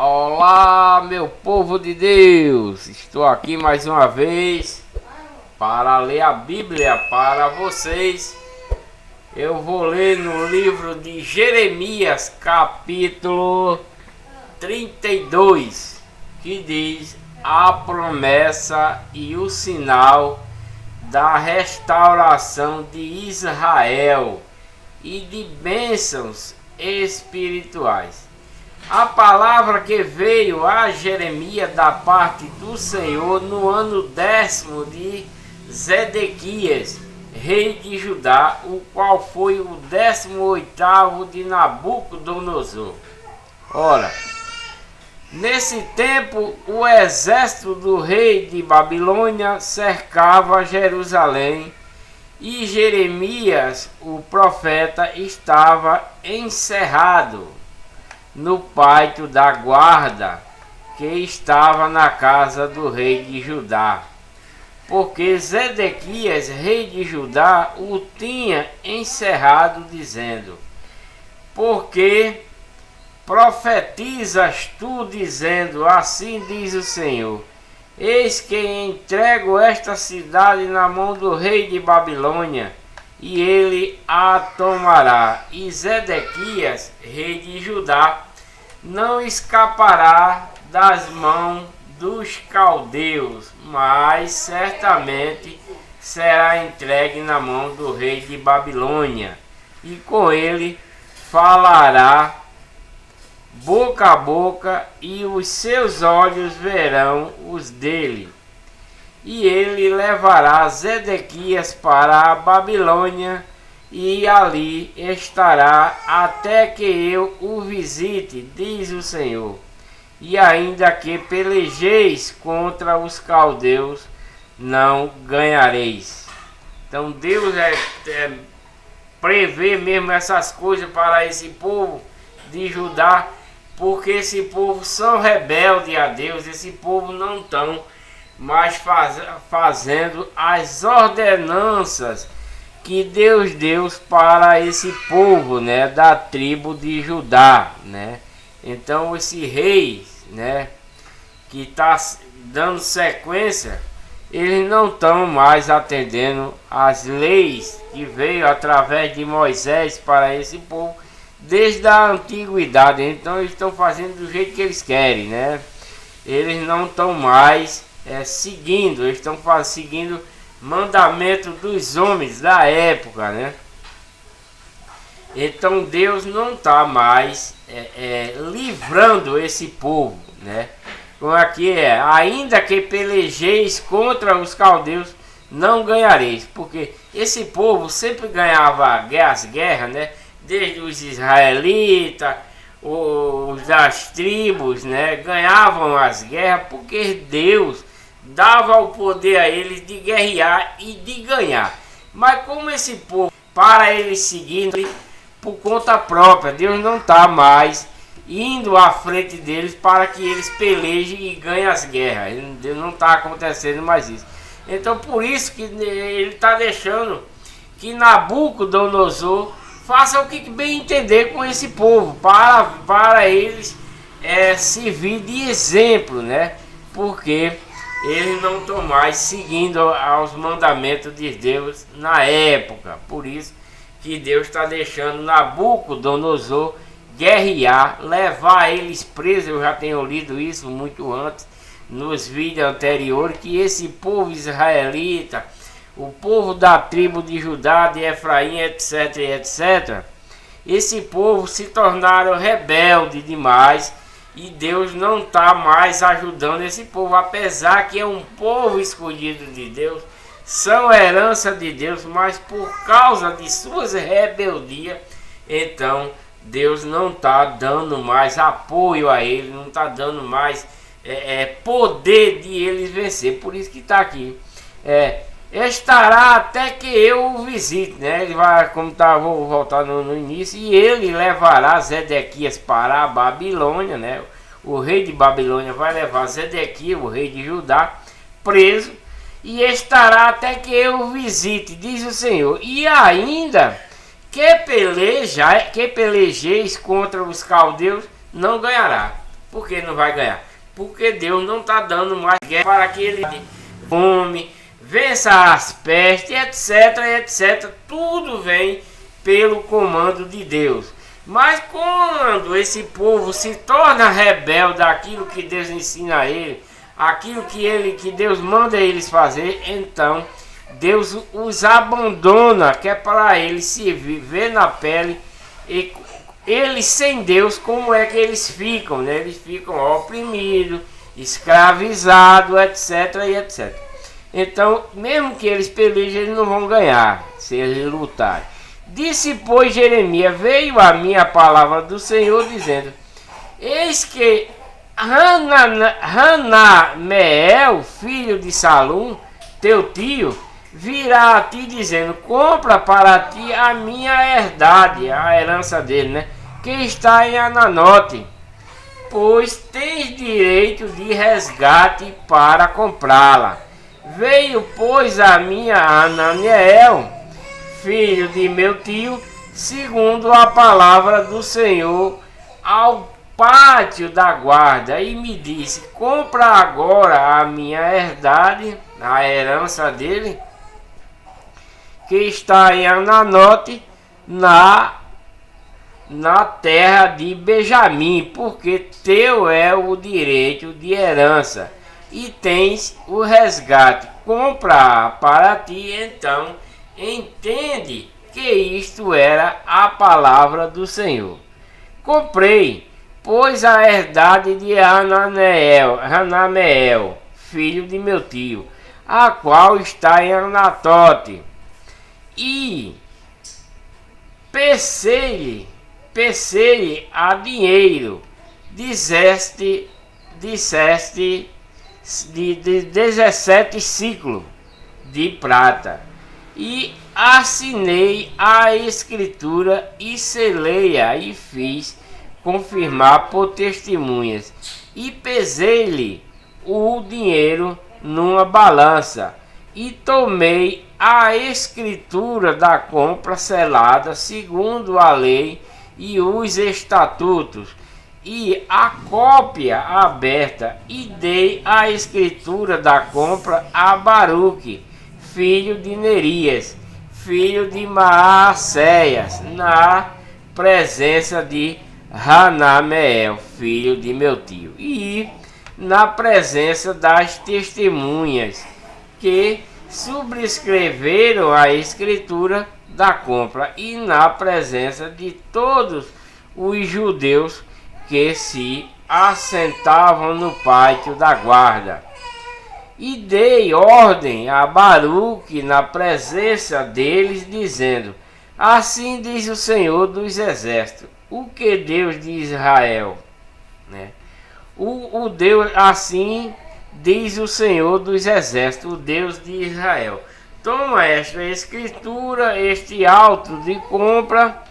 Olá, meu povo de Deus! Estou aqui mais uma vez para ler a Bíblia para vocês. Eu vou ler no livro de Jeremias, capítulo 32, que diz: a promessa e o sinal da restauração de Israel e de bênçãos espirituais. A palavra que veio a Jeremias da parte do Senhor no ano 10º de Zedequias, rei de Judá, o qual foi o 18º de Nabucodonosor. Ora, nesse tempo o exército do rei de Babilônia cercava Jerusalém e Jeremias, o profeta, estava encerrado no pátio da guarda que estava na casa do rei de Judá, porque Zedequias, rei de Judá, o tinha encerrado, dizendo: porque profetizas tu, dizendo, assim diz o Senhor, eis que entrego esta cidade na mão do rei de Babilônia, e ele a tomará, e Zedequias, rei de Judá, não escapará das mãos dos caldeus, mas certamente será entregue na mão do rei de Babilônia, e com ele falará boca a boca, e os seus olhos verão os dele. E ele levará Zedequias para a Babilônia, e ali estará até que eu o visite, diz o Senhor. E ainda que pelejeis contra os caldeus, não ganhareis. Então Deus prevê mesmo essas coisas para esse povo de Judá, porque esse povo são rebeldes a Deus, esse povo não estão mas fazendo as ordenanças que Deus deu para esse povo, né, da tribo de Judá, né? Então esse rei, né, que está dando sequência, eles não estão mais atendendo às leis que veio através de Moisés para esse povo desde a antiguidade. Então eles estão fazendo do jeito que eles querem, né? Eles não estão mais seguindo, eles estão seguindo mandamento dos homens da época, né? Então Deus não está mais livrando esse povo, né? Como aqui ainda que pelejeis contra os caldeus, não ganhareis, porque esse povo sempre ganhava as guerras, né? Desde os israelitas, os das tribos, né? Ganhavam as guerras porque Deus dava o poder a eles de guerrear e de ganhar. Mas como esse povo, para eles seguirem por conta própria, Deus não está mais indo à frente deles para que eles pelejem e ganhem as guerras. Deus não está acontecendo mais isso. Então por isso que ele está deixando que Nabucodonosor faça o que bem entender com esse povo, para eles servir de exemplo, né? Porque eles não estão mais seguindo aos mandamentos de Deus na época. Por isso que Deus está deixando Nabucodonosor guerrear, levar eles presos. Eu já tenho lido isso muito antes, nos vídeos anteriores, que esse povo israelita, o povo da tribo de Judá, de Efraim, etc, etc, esse povo se tornaram rebelde demais, e Deus não está mais ajudando esse povo, apesar que é um povo escolhido de Deus, são herança de Deus, mas por causa de suas rebeldias, então Deus não está dando mais apoio a eles, não está dando mais poder de eles vencer. Por isso que está aqui, estará até que eu o visite, né? Ele vai, como tá, vou voltar no início, e ele levará Zedequias para a Babilônia, né? O rei de Babilônia vai levar Zedequias, o rei de Judá, preso, e estará até que eu o visite, diz o Senhor. E ainda que pelejeis contra os caldeus, não ganhará. Por que não vai ganhar? Porque Deus não está dando mais guerra para que ele fome, vença as pestes, etc, etc. Tudo vem pelo comando de Deus. Mas quando esse povo se torna rebelde àquilo que Deus ensina a ele, aquilo que Deus manda eles fazer, então Deus os abandona, que é para eles se viver na pele. E eles sem Deus, como é que eles ficam, né? Eles ficam oprimidos, escravizados, etc, e etc. Então, mesmo que eles pelejem, eles não vão ganhar se eles lutarem. Disse, pois, Jeremias: veio a minha palavra do Senhor, dizendo: eis que Hanameel, filho de Salum, teu tio, virá a ti dizendo: compra para ti a minha herdade, a herança dele, né? Que está em Ananote, pois tens direito de resgate para comprá-la. Veio, pois, a minha Hanameel, filho de meu tio, segundo a palavra do Senhor, ao pátio da guarda, e me disse: compra agora a minha herdade, a herança dele, que está em Ananote, na terra de Benjamim, porque teu é o direito de herança, e tens o resgate. Compra para ti. Então entende que isto era a palavra do Senhor. Comprei, pois, a herdade de Hanameel, filho de meu tio, a qual está em Anatote, e pesei-lhe a dinheiro, disseste de 17 ciclos de prata, e assinei a escritura e selei-a, e fiz confirmar por testemunhas, e pesei-lhe o dinheiro numa balança, e tomei a escritura da compra selada segundo a lei e os estatutos, e a cópia aberta, e dei a escritura da compra a Baruque, filho de Nerias, filho de Maacéias, na presença de Hanameel, filho de meu tio, e na presença das testemunhas que subscreveram a escritura da compra, e na presença de todos os judeus que se assentavam no pátio da guarda. E dei ordem a Baruque na presença deles, dizendo: assim diz o Senhor dos Exércitos, o que Deus de Israel, né? O Deus, assim diz o Senhor dos Exércitos, o Deus de Israel: toma esta escritura, este auto de compra,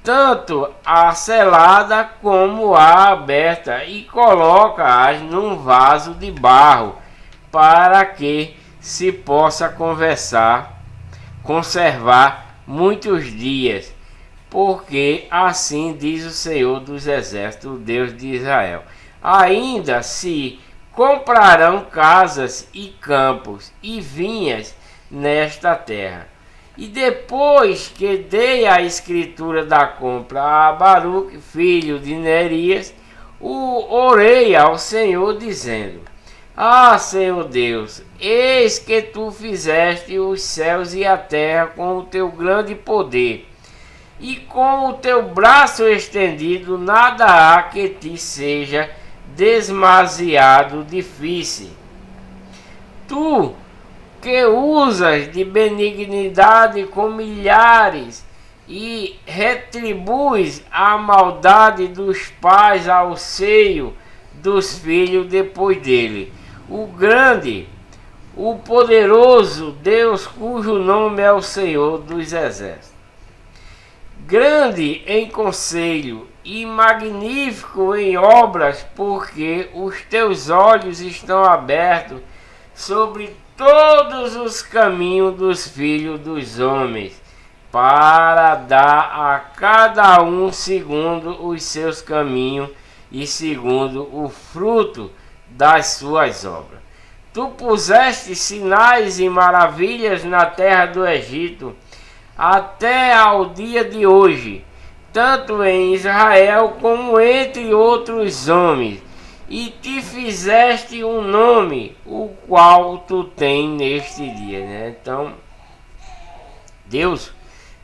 tanto a selada como a aberta, e coloca-as num vaso de barro, para que se possa conservar muitos dias, porque assim diz o Senhor dos Exércitos, o Deus de Israel: ainda se comprarão casas e campos e vinhas nesta terra. E depois que dei a escritura da compra a Baruque, filho de Nerias, orei ao Senhor, dizendo: ah, Senhor Deus, eis que tu fizeste os céus e a terra com o teu grande poder, e com o teu braço estendido nada há que te seja demasiado difícil. Tu que usas de benignidade com milhares e retribuis a maldade dos pais ao seio dos filhos depois dele, o grande, o poderoso Deus, cujo nome é o Senhor dos Exércitos, grande em conselho e magnífico em obras, porque os teus olhos estão abertos sobre todos os caminhos dos filhos dos homens, para dar a cada um segundo os seus caminhos, e segundo o fruto das suas obras. Tu puseste sinais e maravilhas na terra do Egito, até ao dia de hoje, tanto em Israel como entre outros homens, e te fizeste um nome, o qual tu tens neste dia, né? Então, Deus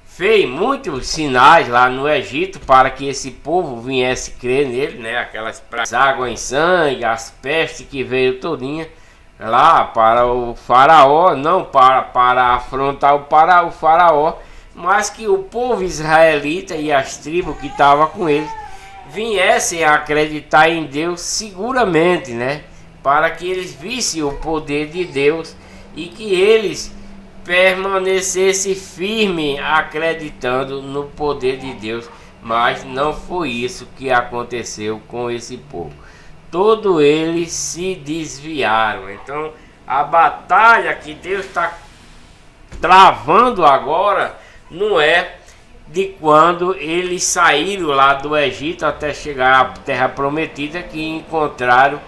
fez muitos sinais lá no Egito para que esse povo viesse crer nele, né? Aquelas águas em sangue, as pestes que veio todinha lá para o faraó, não para afrontar o faraó, mas que o povo israelita e as tribos que estavam com eles viessem a acreditar em Deus seguramente, né? Para que eles vissem o poder de Deus e que eles permanecessem firmes acreditando no poder de Deus. Mas não foi isso que aconteceu com esse povo. Todos eles se desviaram. Então a batalha que Deus está travando agora não é de quando eles saíram lá do Egito até chegar à terra prometida, que encontraram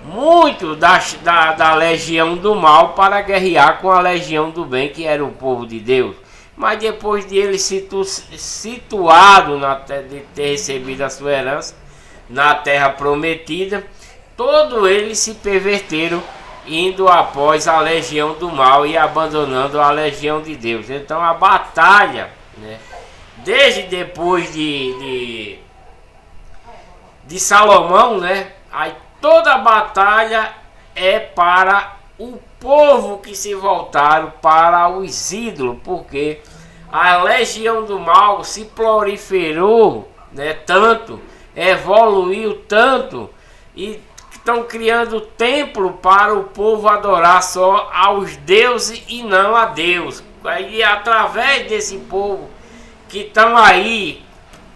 muito da legião do mal para guerrear com a legião do bem, que era o povo de Deus. Mas depois de eles situado de ter recebido a sua herança na terra prometida, todos eles se perverteram, indo após a legião do mal e abandonando a legião de Deus. Então a batalha, né, desde depois de Salomão, né, aí toda a batalha é para o povo que se voltaram para os ídolos, porque a legião do mal se proliferou, né, tanto, evoluiu tanto, e estão criando templo para o povo adorar só aos deuses e não a Deus. E através desse povo que estão aí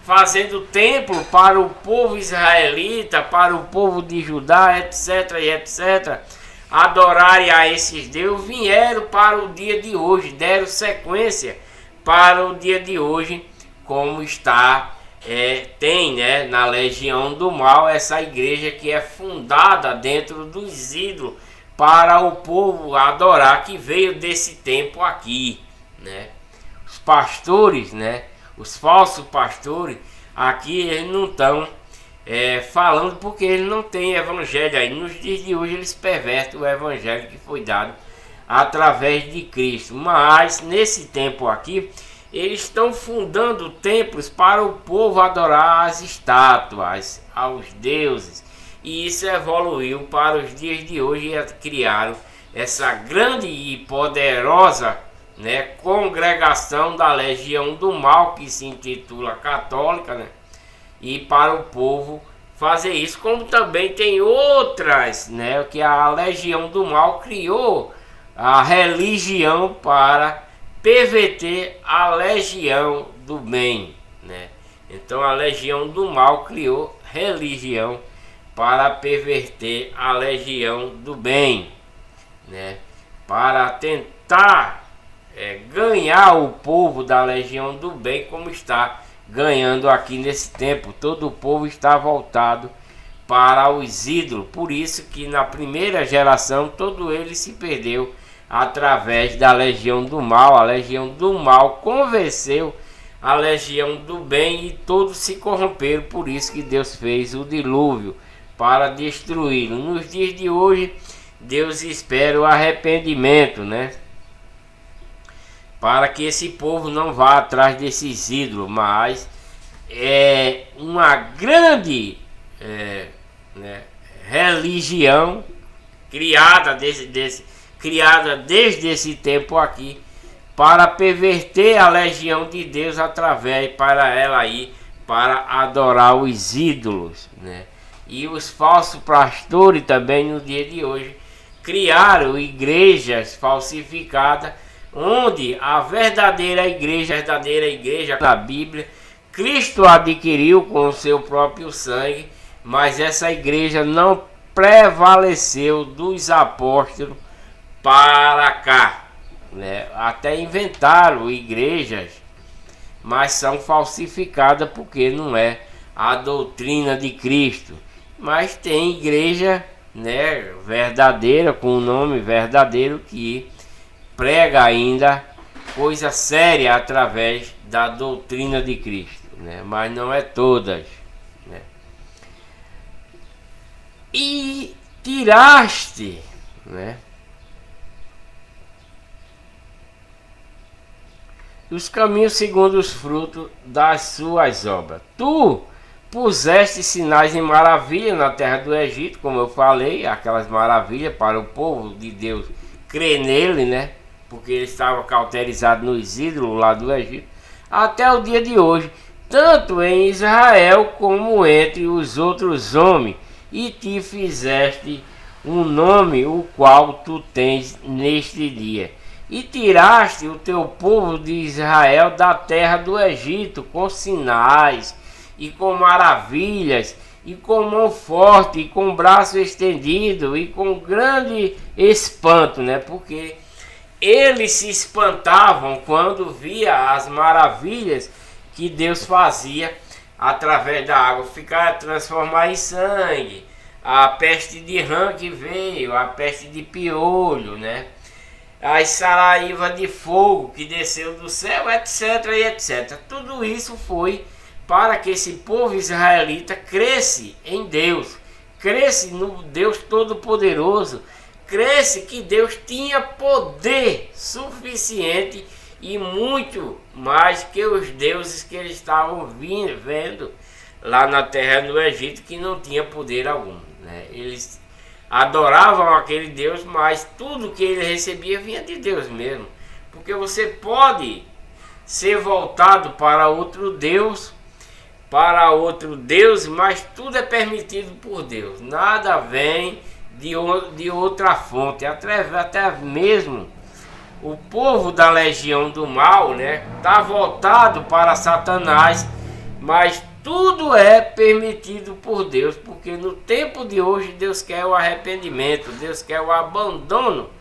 fazendo templo para o povo israelita, para o povo de Judá, etc, e etc, adorarem a esses deuses, vieram para o dia de hoje, deram sequência para o dia de hoje, como está, tem, né, na legião do mal, essa igreja que é fundada dentro dos ídolos para o povo adorar, que veio desse tempo aqui, né? Os pastores, né, os falsos pastores, aqui eles não estão falando, porque eles não têm evangelho aí. Nos dias de hoje eles pervertem o evangelho que foi dado através de Cristo. Mas nesse tempo aqui, eles estão fundando templos para o povo adorar as estátuas, aos deuses. E isso evoluiu para os dias de hoje e criaram essa grande e poderosa, né, congregação da legião do mal, que se intitula católica, né, e para o povo fazer isso, como também tem outras, né, que a legião do mal criou a religião para perverter a legião do bem, né? Então a legião do mal criou religião para perverter a legião do bem, né, para tentar ganhar o povo da legião do bem, como está ganhando aqui nesse tempo. Todo o povo está voltado para os ídolos. Por isso que na primeira geração todo ele se perdeu através da legião do mal. A legião do mal convenceu a legião do bem e todos se corromperam. Por isso que Deus fez o dilúvio para destruí-lo. Nos dias de hoje Deus espera o arrependimento, né, para que esse povo não vá atrás desses ídolos, mas é uma grande religião criada desde esse tempo aqui para perverter a legião de Deus, através para ela ir para adorar os ídolos, né? E os falsos pastores também no dia de hoje criaram igrejas falsificadas, onde a verdadeira igreja na Bíblia, Cristo adquiriu com o seu próprio sangue, mas essa igreja não prevaleceu dos apóstolos para cá, né? Até inventaram igrejas, mas são falsificadas, porque não é a doutrina de Cristo. Mas tem igreja, né, verdadeira, com o nome verdadeiro, que prega ainda coisa séria através da doutrina de Cristo, né? Mas não é todas, né? E tiraste, né, os caminhos segundo os frutos das suas obras. Tu puseste sinais e maravilhas na terra do Egito, como eu falei, aquelas maravilhas para o povo de Deus crer nele, né? Porque ele estava cauterizado nos ídolos lá do Egito, até o dia de hoje, tanto em Israel como entre os outros homens, e te fizeste um nome, o qual tu tens neste dia. E tiraste o teu povo de Israel da terra do Egito com sinais e com maravilhas, e com mão forte, e com braço estendido, e com grande espanto, né? Porque eles se espantavam quando via as maravilhas que Deus fazia através da água, ficar transformar em sangue, a peste de rã que veio, a peste de piolho, né? As saraivas de fogo que desceu do céu, etc, e etc. Tudo isso foi para que esse povo israelita cresce em Deus, cresce no Deus Todo-Poderoso, cresce que Deus tinha poder suficiente e muito mais que os deuses que eles estavam vendo lá na terra do Egito, que não tinha poder algum, né? Eles adoravam aquele Deus, mas tudo que ele recebia vinha de Deus mesmo. Porque você pode ser voltado para outro Deus, mas tudo é permitido por Deus. Nada vem de outra fonte. Até mesmo o povo da legião do mal, né, está voltado para Satanás, mas tudo é permitido por Deus, porque no tempo de hoje Deus quer o arrependimento, Deus quer o abandono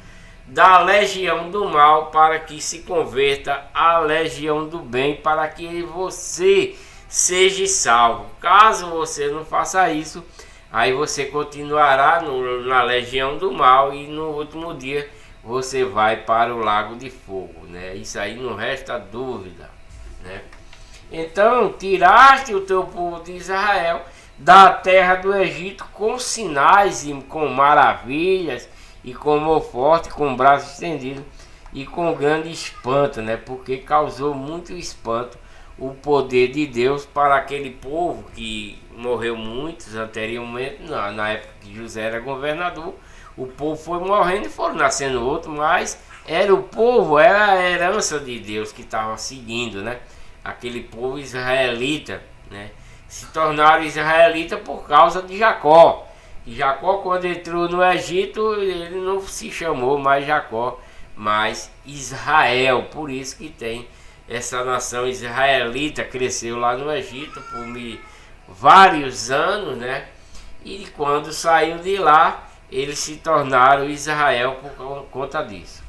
da legião do mal para que se converta à legião do bem, para que você seja salvo. Caso você não faça isso, aí você continuará na legião do mal e no último dia você vai para o lago de fogo, né? Isso aí não resta dúvida, né? Então tiraste o teu povo de Israel da terra do Egito com sinais e com maravilhas e com mão forte, com braço estendido e com grande espanto, né? Porque causou muito espanto o poder de Deus para aquele povo que morreu muitos anteriormente, na época que José era governador. O povo foi morrendo e foram nascendo outros, mas era o povo, era a herança de Deus que estava seguindo, né? Aquele povo israelita, né? Se tornaram israelitas por causa de Jacó. E Jacó, quando entrou no Egito, ele não se chamou mais Jacó, mas Israel. Por isso que tem essa nação israelita, cresceu lá no Egito por vários anos, né? E quando saiu de lá, eles se tornaram Israel por conta disso.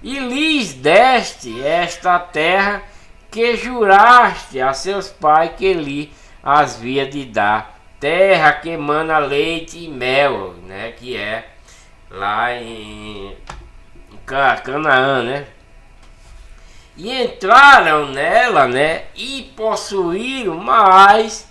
E lhes deste esta terra que juraste a seus pais que lhe as havia de dar, terra que emana leite e mel, né? Que é lá em Canaã, né? E entraram nela, né? E possuíram, mas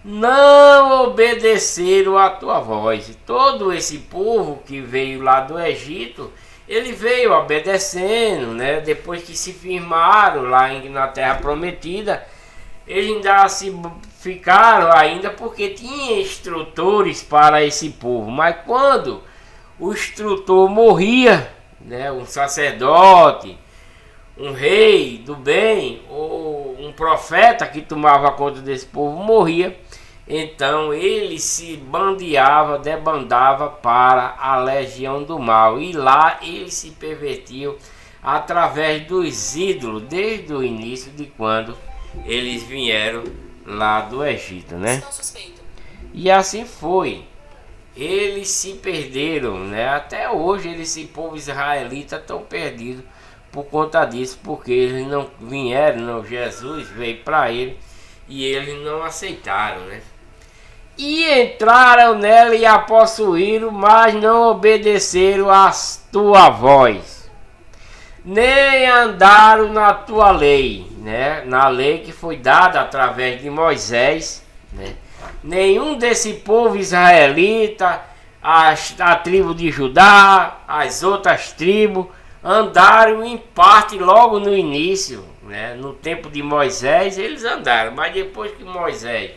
não obedeceram a tua voz. Todo esse povo que veio lá do Egito, ele veio obedecendo, né? Depois que se firmaram lá na terra prometida, eles ainda se ficaram ainda porque tinha instrutores para esse povo. Mas quando o instrutor morria, né? Um sacerdote, um rei do bem ou um profeta que tomava conta desse povo morria, então ele se debandava para a legião do mal, e lá ele se pervertiu através dos ídolos desde o início de quando eles vieram lá do Egito, né? E assim foi. Eles se perderam, né? Até hoje esse povo israelita estão perdidos por conta disso, porque eles não vieram, não, Jesus veio para ele e eles não aceitaram, né? E entraram nela e a possuíram, mas não obedeceram à tua voz, nem andaram na tua lei, né? Na lei que foi dada através de Moisés, né? Nenhum desse povo israelita, a tribo de Judá, as outras tribos, andaram em parte logo no início, né? No tempo de Moisés eles andaram, mas depois que Moisés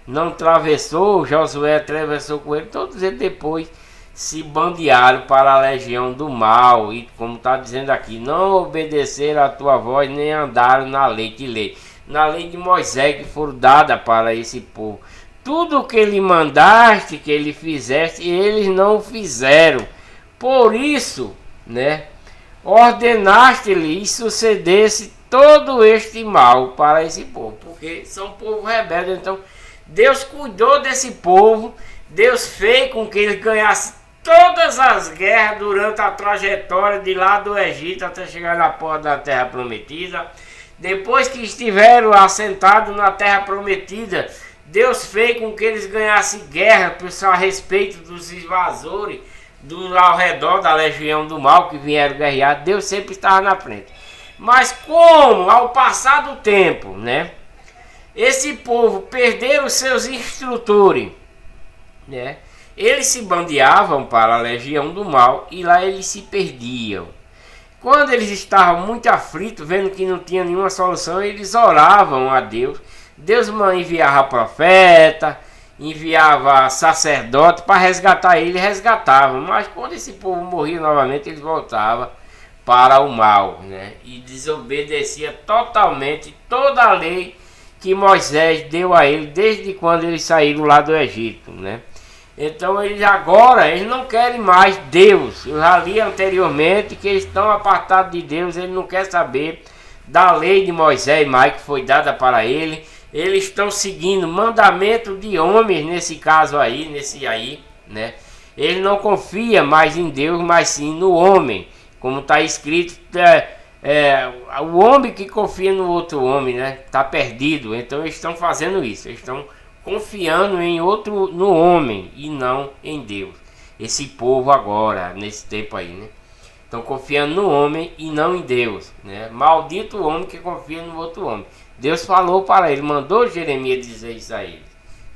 não atravessou, Josué atravessou com ele, todos eles depois se bandearam para a legião do mal, e como está dizendo aqui, não obedeceram a tua voz, nem andaram na lei, que lei? Na lei de Moisés, que foram dadas para esse povo. Tudo que ele mandaste, que ele fizesse, eles não fizeram. Por isso, né, ordenaste-lhe e sucedesse todo este mal para esse povo, porque são povo rebelde. Então Deus cuidou desse povo, Deus fez com que eles ganhassem todas as guerras durante a trajetória de lá do Egito até chegar na porta da terra prometida. Depois que estiveram assentados na terra prometida, Deus fez com que eles ganhassem guerra a respeito dos invasores ao redor da legião do mal que vieram guerrear. Deus sempre estava na frente. Mas como ao passar do tempo, né, esse povo perderam seus instrutores, né, eles se bandeavam para a legião do mal e lá eles se perdiam. Quando eles estavam muito aflitos, vendo que não tinha nenhuma solução, eles oravam a Deus. Deus enviava profeta, enviava sacerdote para resgatar ele, resgatavam. Mas quando esse povo morria novamente, eles voltavam para o mal, né? E desobedecia totalmente toda a lei que Moisés deu a ele desde quando eles saíram lá do Egito, né? Então eles não querem mais Deus. Eu já li anteriormente que eles estão apartados de Deus, eles não querem saber da lei de Moisés mais que foi dada para ele. Eles estão seguindo mandamento de homens nesse caso aí, né? Ele não confia mais em Deus, mas sim no homem, como está escrito, o homem que confia no outro homem, né, está perdido. Então eles estão fazendo isso, eles estão confiando no homem e não em Deus. Esse povo agora, nesse tempo aí, né, estão confiando no homem e não em Deus, né? Maldito o homem que confia no outro homem. Deus falou para ele, mandou Jeremias dizer isso a eles,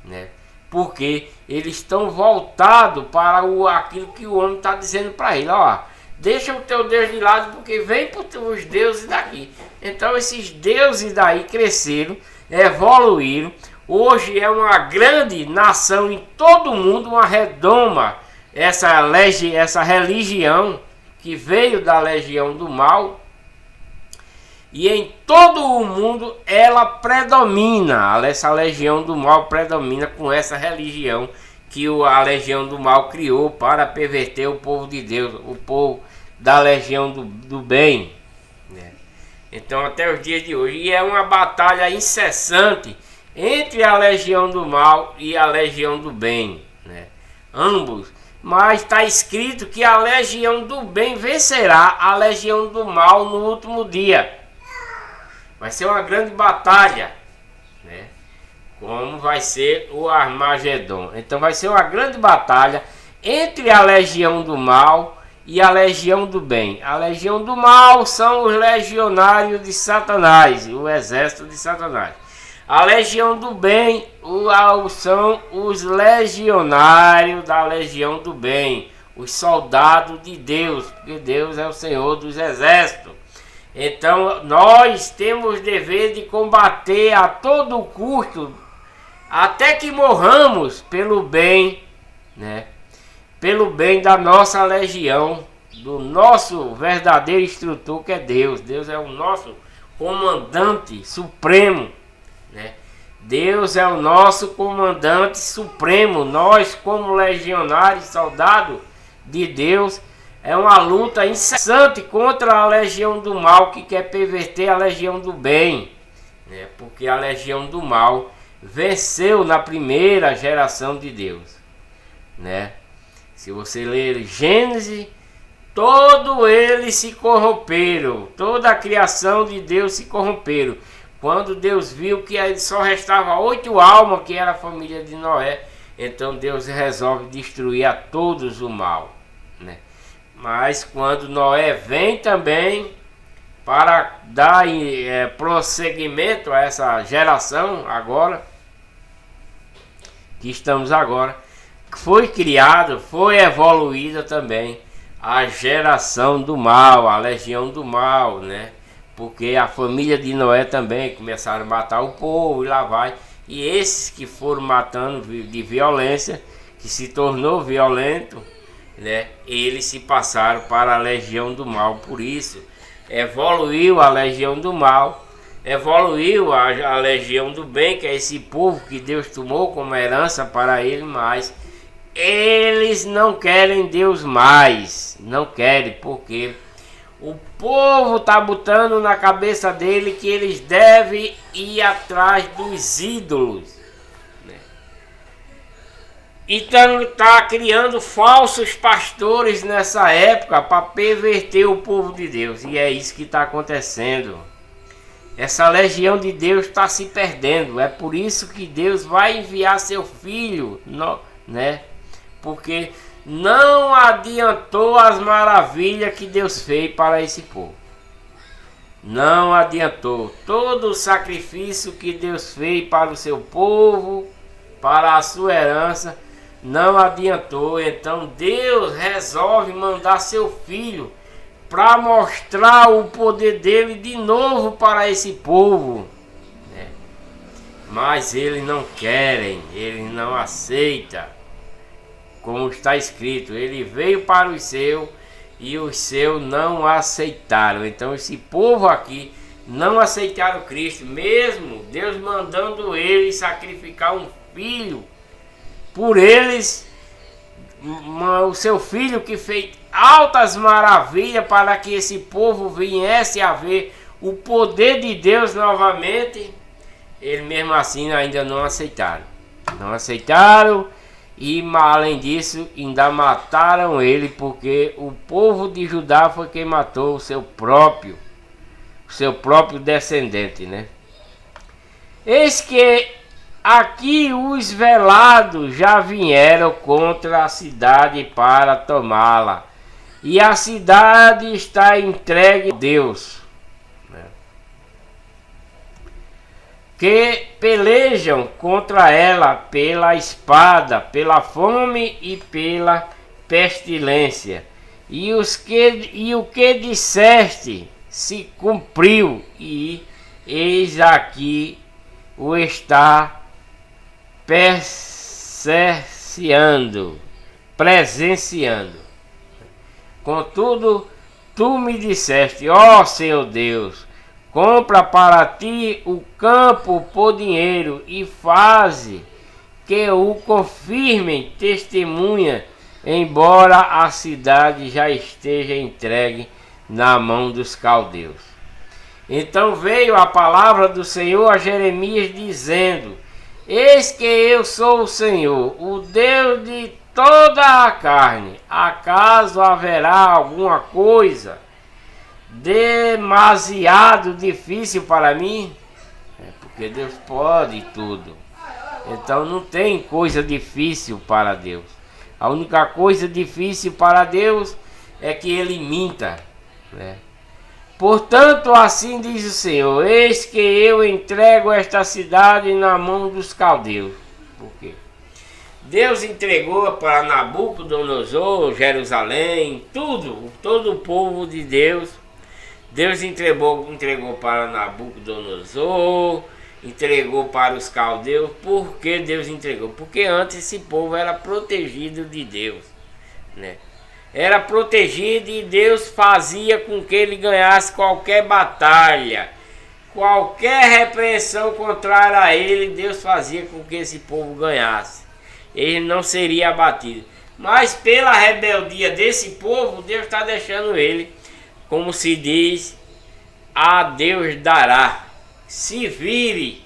né? Porque eles estão voltados para aquilo que o homem está dizendo para ele. Ó, deixa o teu Deus de lado, porque vem os deuses daqui. Então esses deuses daí cresceram, evoluíram. Hoje é uma grande nação em todo o mundo, uma redoma, essa religião que veio da legião do mal. E em todo o mundo ela predomina, essa legião do mal predomina com essa religião que a legião do mal criou para perverter o povo de Deus, o povo da legião do bem, né? Então até os dias de hoje, e é uma batalha incessante entre a legião do mal e a legião do bem, né? Ambos, mas está escrito que a legião do bem vencerá a legião do mal no último dia. Vai ser uma grande batalha, né? Como vai ser o Armagedon. Então vai ser uma grande batalha entre a legião do mal e a legião do bem. A legião do mal são os legionários de Satanás, o exército de Satanás. A legião do bem são os legionários da legião do bem, os soldados de Deus, porque Deus é o Senhor dos exércitos. Então nós temos dever de combater a todo custo, até que morramos pelo bem, né? Pelo bem da nossa legião, do nosso verdadeiro instrutor, que é Deus. Deus é o nosso comandante supremo, né? Deus é o nosso comandante supremo. Nós, como legionários, soldados de Deus, é uma luta incessante contra a legião do mal que quer perverter a legião do bem, né? Porque a legião do mal venceu na primeira geração de Deus, né? Se você ler Gênesis, todos eles se corromperam, toda a criação de Deus se corromperam, Quando Deus viu que aí só restava 8 almas, que era a família de Noé, então Deus resolve destruir a todos o mal, né? Mas quando Noé vem também para dar prosseguimento a essa geração agora, que estamos agora, foi criado, foi evoluída também a geração do mal, a legião do mal, né? Porque a família de Noé também começaram a matar o povo e lá vai. E esses que foram matando de violência, que se tornou violento, né? Eles se passaram para a legião do mal. Por isso, evoluiu a legião do mal, evoluiu a legião do bem, que é esse povo que Deus tomou como herança para ele, mas eles não querem Deus mais, não querem, porque o povo está botando na cabeça dele que eles devem ir atrás dos ídolos, né? Então está criando falsos pastores nessa época para perverter o povo de Deus, e é isso que está acontecendo. Essa legião de Deus está se perdendo. É por isso que Deus vai enviar seu filho, né? Porque não adiantou as maravilhas que Deus fez para esse povo. Não adiantou. Todo o sacrifício que Deus fez para o seu povo, para a sua herança, não adiantou. Então Deus resolve mandar seu filho para mostrar o poder dele de novo para esse povo, né? Mas eles não querem, eles não aceitam. Como está escrito, ele veio para os seus e os seus não aceitaram. Então esse povo aqui não aceitaram Cristo, mesmo Deus mandando eles sacrificar um filho por eles, o seu filho que fez altas maravilhas para que esse povo viesse a ver o poder de Deus novamente. Eles mesmo assim ainda não aceitaram. Não aceitaram. E além disso, ainda mataram ele, porque o povo de Judá foi quem matou o seu próprio descendente, né? Eis que aqui os velados já vieram contra a cidade para tomá-la, e a cidade está entregue a Deus, né? Que pelejam contra ela pela espada, pela fome e pela pestilência. E o que disseste se cumpriu, e eis aqui o está presenciando. Contudo, tu me disseste, ó Senhor Deus, compra para ti o campo por dinheiro e faze que o confirmem testemunha, embora a cidade já esteja entregue na mão dos caldeus. Então veio a palavra do Senhor a Jeremias dizendo, eis que eu sou o Senhor, o Deus de toda a carne. Acaso haverá alguma coisa demasiado difícil para mim? Porque Deus pode tudo. Então não tem coisa difícil para Deus. A única coisa difícil para Deus é que ele minta, né? Portanto, assim diz o Senhor, eis que eu entrego esta cidade na mão dos caldeus. Por quê? Deus entregou para Nabucodonosor, Jerusalém, todo o povo de Deus. Deus entregou para Nabucodonosor, entregou para os caldeus. Por que Deus entregou? Porque antes esse povo era protegido de Deus, né? Era protegido e Deus fazia com que ele ganhasse qualquer batalha, qualquer repreensão contrária a ele, Deus fazia com que esse povo ganhasse. Ele não seria abatido. Mas pela rebeldia desse povo, Deus está deixando ele, como se diz, a Deus dará. Se vire,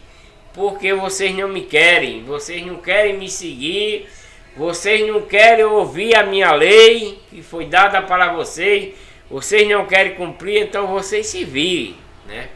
porque vocês não me querem, vocês não querem me seguir, vocês não querem ouvir a minha lei que foi dada para vocês, vocês não querem cumprir, então vocês se virem, né?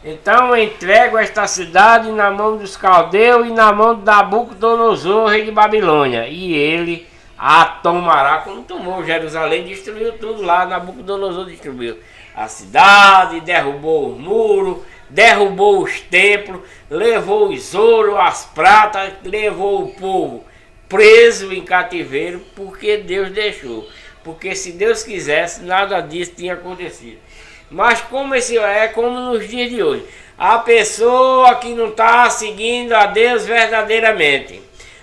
Então entrego esta cidade na mão dos caldeus e na mão de Nabucodonosor, rei de Babilônia, e ele a tomará, como tomou Jerusalém, destruiu tudo lá. Nabucodonosor destruiu a cidade, derrubou os muros, derrubou os templos, levou os ouro, as pratas, levou o povo preso em cativeiro, porque Deus deixou. Porque se Deus quisesse, nada disso tinha acontecido. Mas como esse é como nos dias de hoje, a pessoa que não está seguindo a Deus verdadeiramente,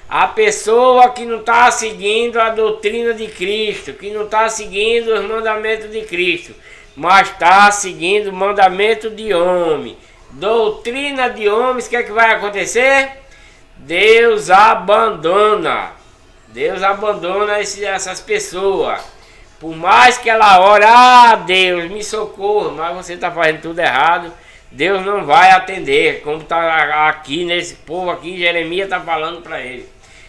a pessoa que não está seguindo a doutrina de Cristo, que não está seguindo os mandamentos de Cristo, mas está seguindo o mandamento de homem, doutrina de homens, o que é que vai acontecer? Deus abandona essas pessoas. Por mais que ela ore, Deus me socorra, mas você está fazendo tudo errado, Deus não vai atender, como está aqui nesse povo aqui, Jeremias está falando para ele.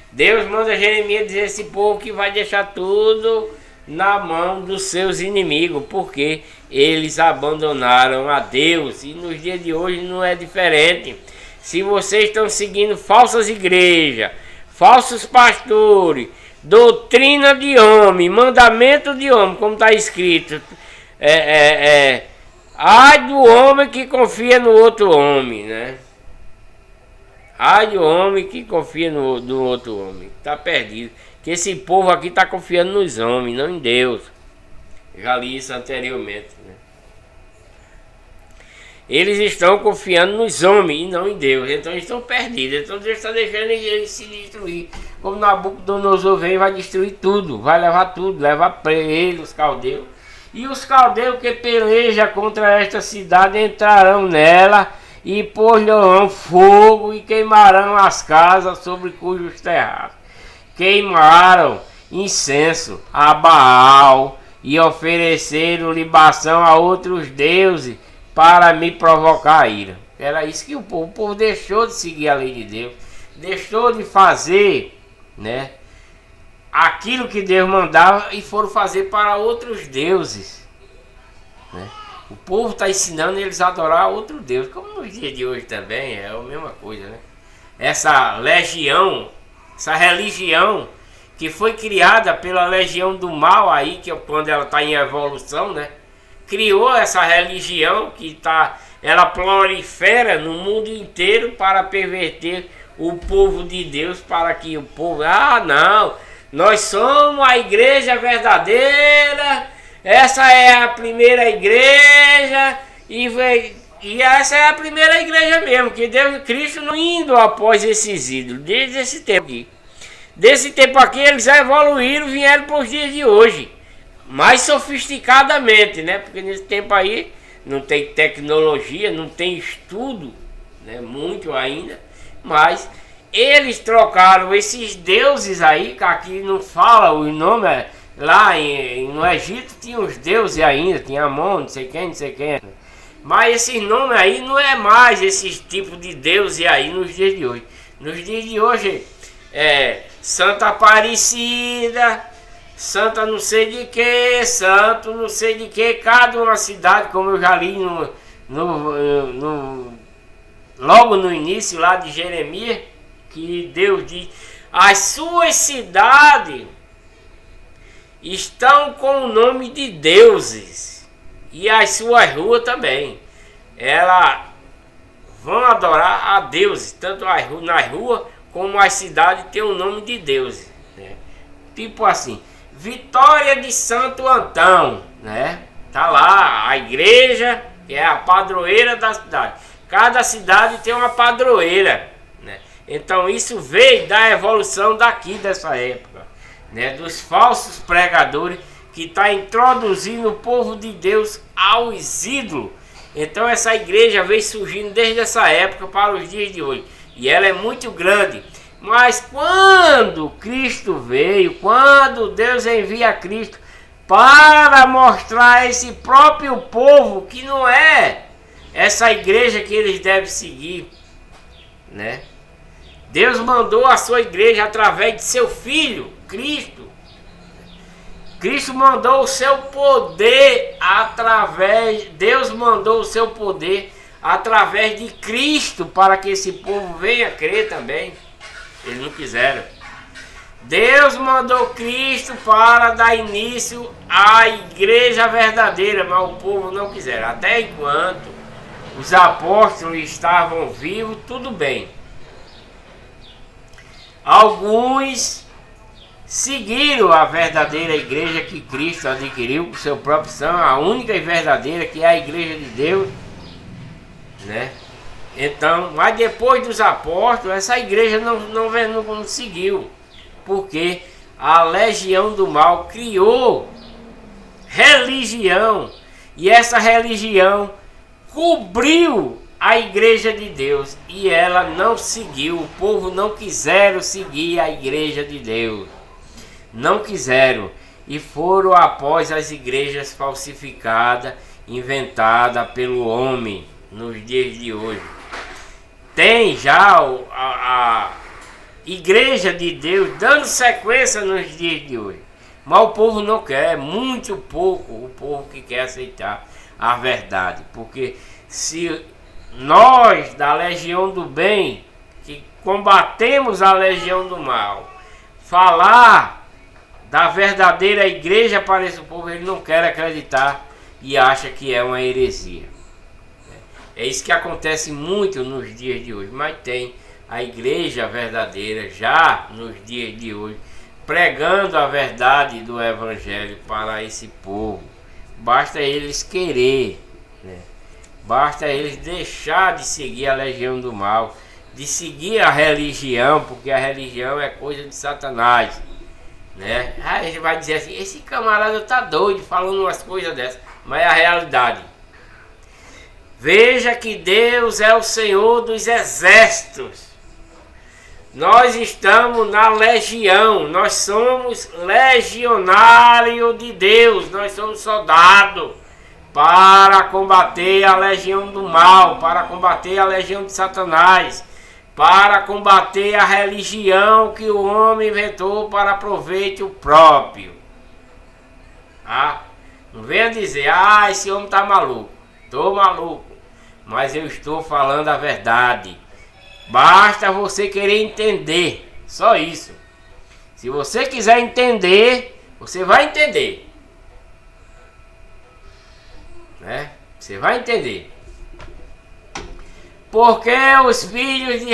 Deus manda Jeremias dizer a esse povo que vai deixar tudo na mão dos seus inimigos, porque eles abandonaram a Deus. E nos dias de hoje não é diferente. Se vocês estão seguindo falsas igrejas, falsos pastores, doutrina de homem, mandamento de homem, como está escrito, ai do homem que confia no outro homem, né? Ai do homem que confia no outro homem, está perdido. Que esse povo aqui está confiando nos homens, não em Deus. Já li isso anteriormente, né? Eles estão confiando nos homens e não em Deus. Então eles estão perdidos. Então Deus está deixando eles se destruir. Como Nabucodonosor vem, vai destruir tudo. Vai levar tudo. Leva para ele os caldeus. E os caldeus que pelejam contra esta cidade entrarão nela e pôr-lhe-ão fogo e queimarão as casas sobre cujos terraços. Queimaram incenso a Baal e ofereceram libação a outros deuses para me provocar a ira. Era isso que o povo deixou de seguir a lei de Deus, deixou de fazer, né, aquilo que Deus mandava e foram fazer para outros deuses, né? O povo está ensinando eles a adorar outro Deus, como nos dias de hoje também é a mesma coisa, né? Essa legião, essa religião que foi criada pela legião do mal aí, que é quando ela está em evolução, né? Criou essa religião que ela prolifera no mundo inteiro para perverter o povo de Deus, para que o povo, não, nós somos a igreja verdadeira, essa é a primeira igreja, e essa é a primeira igreja mesmo, que Deus, Cristo não indo após esses ídolos, desde esse tempo aqui. Desse tempo aqui eles evoluíram, vieram para os dias de hoje, mais sofisticadamente, né? Porque nesse tempo aí não tem tecnologia, não tem estudo, né? Muito ainda, mas eles trocaram esses deuses aí, que aqui não fala o nome, lá no Egito tinha os deuses ainda, tinha Amon, não sei quem, mas esses nomes aí não é mais esses tipos de deuses aí nos dias de hoje. Nos dias de hoje Santa Aparecida, Santa não sei de que, santo não sei de que, cada uma cidade, como eu já li logo no início lá de Jeremias, que Deus diz, as suas cidades estão com o nome de deuses, e as suas ruas também, elas vão adorar a deuses, tanto nas ruas como as cidades têm o nome de deuses, né? Tipo assim, Vitória de Santo Antão, né? Tá lá a igreja, que é a padroeira da cidade. Cada cidade tem uma padroeira, né? Então isso veio da evolução daqui dessa época, né? Dos falsos pregadores que está introduzindo o povo de Deus aos ídolos. Então essa igreja veio surgindo desde essa época para os dias de hoje. E ela é muito grande. Mas quando Cristo veio, quando Deus envia Cristo para mostrar a esse próprio povo que não é essa igreja que eles devem seguir, né? Deus mandou a sua igreja através de seu Filho, Cristo. Cristo mandou o seu poder Deus mandou o seu poder através de Cristo, para que esse povo venha crer também. Eles não quiseram. Deus mandou Cristo para dar início à igreja verdadeira, mas o povo não quiseram. Até enquanto os apóstolos estavam vivos, tudo bem. Alguns seguiram a verdadeira igreja que Cristo adquiriu com seu próprio sangue, a única e verdadeira, que é a igreja de Deus, né? Então, mas depois dos apóstolos, essa igreja não seguiu, porque a legião do mal criou religião, e essa religião cobriu a igreja de Deus, e ela não seguiu. O povo não quiseram seguir a igreja de Deus, não quiseram, e foram após as igrejas falsificadas, inventadas pelo homem nos dias de hoje. Tem já a igreja de Deus dando sequência nos dias de hoje, mas o povo não quer, é muito pouco o povo que quer aceitar a verdade, porque se nós da legião do bem, que combatemos a legião do mal, falar da verdadeira igreja para esse povo, ele não quer acreditar e acha que é uma heresia. É isso que acontece muito nos dias de hoje, mas tem a igreja verdadeira já nos dias de hoje, pregando a verdade do evangelho para esse povo. Basta eles querer, né? Basta eles deixar de seguir a legião do mal, de seguir a religião, porque a religião é coisa de Satanás, né? Aí ele vai dizer assim, esse camarada tá doido falando umas coisas dessas, mas é a realidade. Veja que Deus é o Senhor dos exércitos. Nós estamos na legião, nós somos legionários de Deus, nós somos soldados para combater a legião do mal, para combater a legião de Satanás, para combater a religião que o homem inventou para proveito próprio. Ah, não venha dizer, esse homem está maluco. Estou maluco, mas eu estou falando a verdade. Basta você querer entender, só isso. Se você quiser entender, você vai entender, né? Você vai entender. Porque os filhos de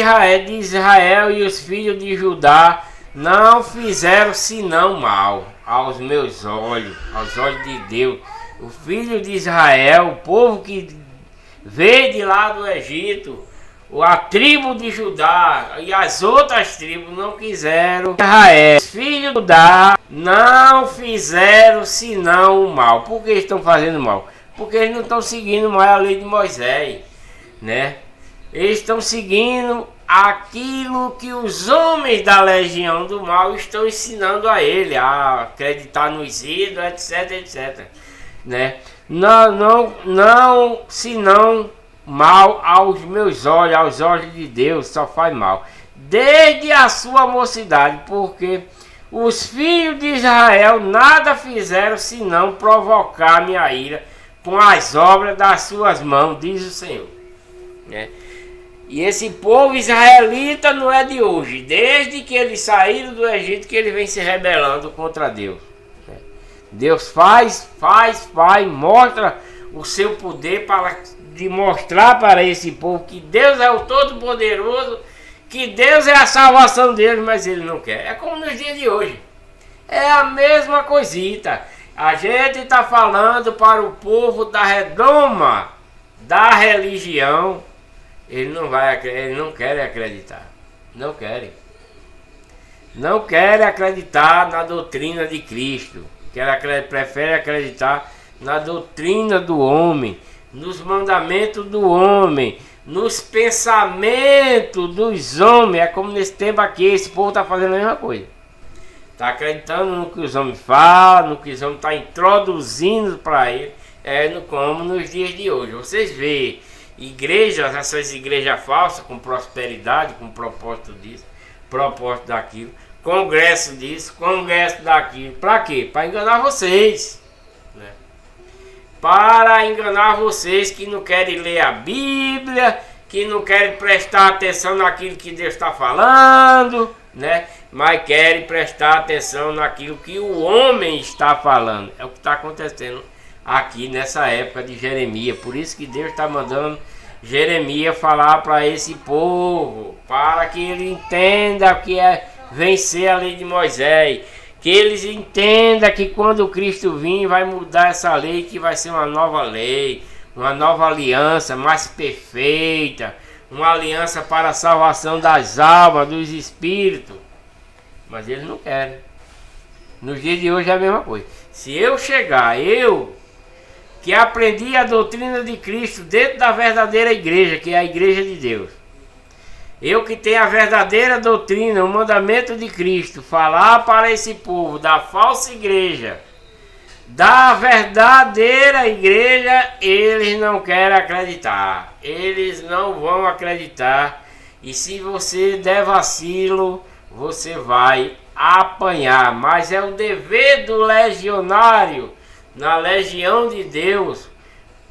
Israel e os filhos de Judá não fizeram senão mal aos meus olhos, aos olhos de Deus. O filho de Israel, o povo que veio de lá do Egito, a tribo de Judá e as outras tribos não quiseram Israel. Os filhos de Judá não fizeram senão o mal. Por que estão fazendo mal? Porque eles não estão seguindo mais a lei de Moisés, né? Eles estão seguindo aquilo que os homens da legião do mal estão ensinando a ele, a acreditar nos ídolos, etc, etc. Né? Não, senão mal aos meus olhos, aos olhos de Deus, só faz mal. Desde a sua mocidade, porque os filhos de Israel nada fizeram senão provocar minha ira com as obras das suas mãos, diz o Senhor. Né? E esse povo israelita não é de hoje, desde que eles saíram do Egito que ele vem se rebelando contra Deus. Deus faz, mostra o seu poder para mostrar para esse povo que Deus é o Todo-Poderoso, que Deus é a salvação deles, mas ele não quer. É como nos dias de hoje. É a mesma coisita. A gente está falando para o povo da redoma, da religião. Ele não quer acreditar. Não querem. Não querem acreditar na doutrina de Cristo. Prefere acreditar na doutrina do homem, nos mandamentos do homem, nos pensamentos dos homens. É como nesse tempo aqui, esse povo está fazendo a mesma coisa. Está acreditando no que os homens falam, no que os homens estão introduzindo para ele. Como nos dias de hoje. Vocês veem igrejas, essas igrejas falsas, com prosperidade, com propósito disso, propósito daquilo. Congresso disso, congresso daquilo. Para quê? Para enganar vocês, né? para enganar vocês que não querem ler a Bíblia, que não querem prestar atenção naquilo que Deus está falando, né? Mas querem prestar atenção naquilo que o homem está falando. É o que está acontecendo aqui nessa época de Jeremias. Por isso que Deus está mandando Jeremias falar para esse povo, para que ele entenda o que é vencer a lei de Moisés, que eles entendam que quando Cristo vir vai mudar essa lei, que vai ser uma nova lei, uma nova aliança mais perfeita, uma aliança para a salvação das almas, dos espíritos. Mas eles não querem. Nos dias de hoje é a mesma coisa. Se eu chegar, eu que aprendi a doutrina de Cristo dentro da verdadeira igreja, que é a igreja de Deus, eu que tenho a verdadeira doutrina, o mandamento de Cristo, falar para esse povo da falsa igreja, da verdadeira igreja, eles não querem acreditar. Eles não vão acreditar. E se você der vacilo, você vai apanhar. Mas é o dever do legionário, na legião de Deus,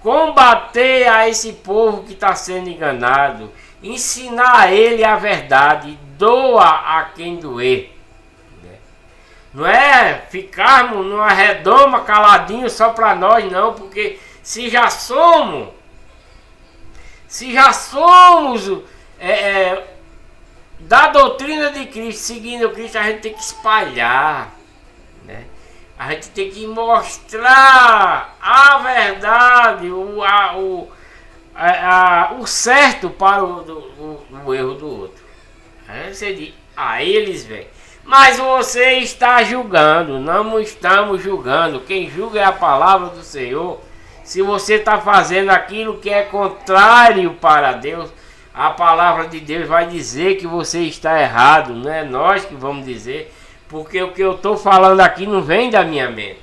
combater a esse povo que está sendo enganado, ensinar a ele a verdade, doa a quem doer. Não é ficarmos numa redoma caladinho só para nós, não, porque se já somos da doutrina de Cristo, seguindo Cristo, a gente tem que espalhar, né? A gente tem que mostrar a verdade, o certo para o erro do outro. Aí você diz, eles vêm. Mas você está julgando, não estamos julgando. Quem julga é a palavra do Senhor. Se você está fazendo aquilo que é contrário para Deus, a palavra de Deus vai dizer que você está errado. Não é nós que vamos dizer, porque o que eu estou falando aqui não vem da minha mente.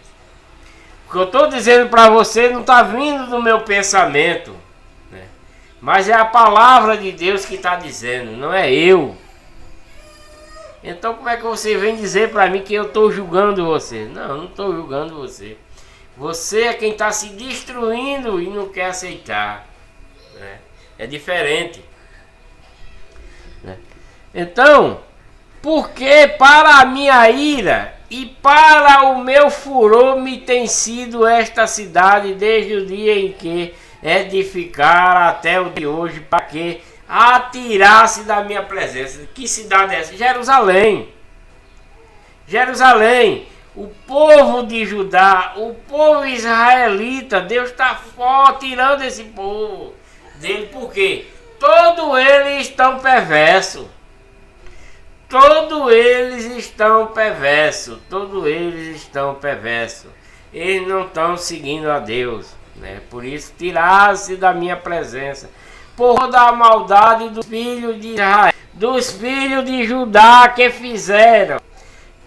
O que eu estou dizendo para você não está vindo do meu pensamento, né? Mas é a palavra de Deus que está dizendo, não é eu. Então como é que você vem dizer para mim que eu estou julgando você? Não estou julgando você. Você é quem está se destruindo e não quer aceitar, né? É diferente, né? Então, porque para a minha ira e para o meu furor me tem sido esta cidade desde o dia em que edificar até o dia de hoje, para que atirasse da minha presença. Que cidade é essa? Jerusalém. Jerusalém, o povo de Judá, o povo israelita. Deus está tirando esse povo dele, porque todos eles estão perversos. Todos eles estão perversos. Todos eles estão perversos. Eles não estão seguindo a Deus, né? Por isso, tirasse da minha presença por toda a maldade dos filhos de Israel, dos filhos de Judá que fizeram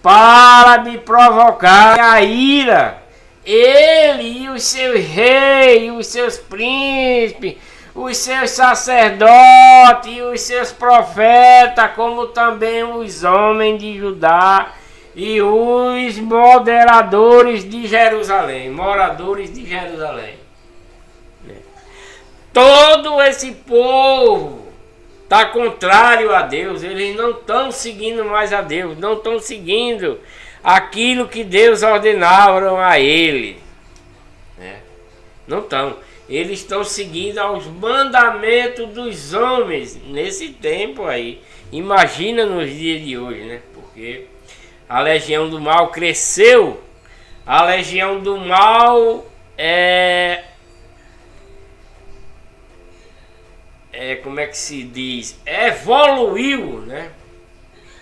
para me provocar a ira. Ele e os seus reis, os seus príncipes, os seus sacerdotes e os seus profetas, como também os homens de Judá e os moderadores de Jerusalém, moradores de Jerusalém. Todo esse povo está contrário a Deus. Eles não estão seguindo mais a Deus, não estão seguindo aquilo que Deus ordenava a eles, né? Não estão. Eles estão seguindo aos mandamentos dos homens nesse tempo aí. Imagina nos dias de hoje, né? Porque a legião do mal cresceu. A legião do mal como é que se diz? Evoluiu, né?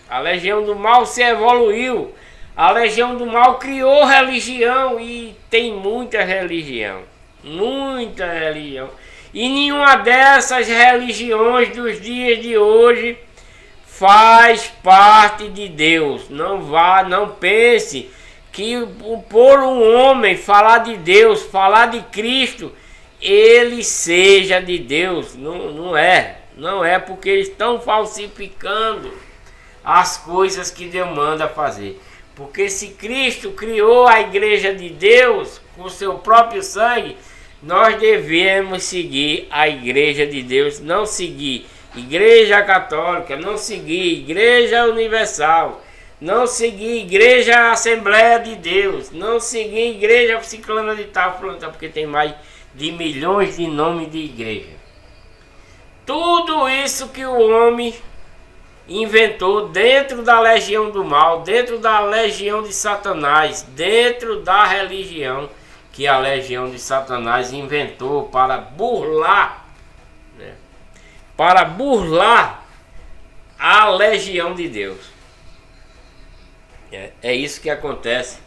A legião do mal se evoluiu. A legião do mal criou religião e tem muita religião. Muita religião. E nenhuma dessas religiões dos dias de hoje faz parte de Deus. Não pense que por um homem falar de Deus, falar de Cristo, ele seja de Deus. Não é porque eles estão falsificando as coisas que Deus manda fazer. Porque se Cristo criou a igreja de Deus com seu próprio sangue, nós devemos seguir a igreja de Deus, não seguir igreja católica, não seguir igreja universal, não seguir igreja Assembleia de Deus, não seguir igreja ciclana de tal, porque tem mais de milhões de nomes de igreja. Tudo isso que o homem inventou dentro da legião do mal, dentro da legião de Satanás, dentro da religião que a legião de Satanás inventou para burlar, né? Para burlar a legião de Deus. É isso que acontece.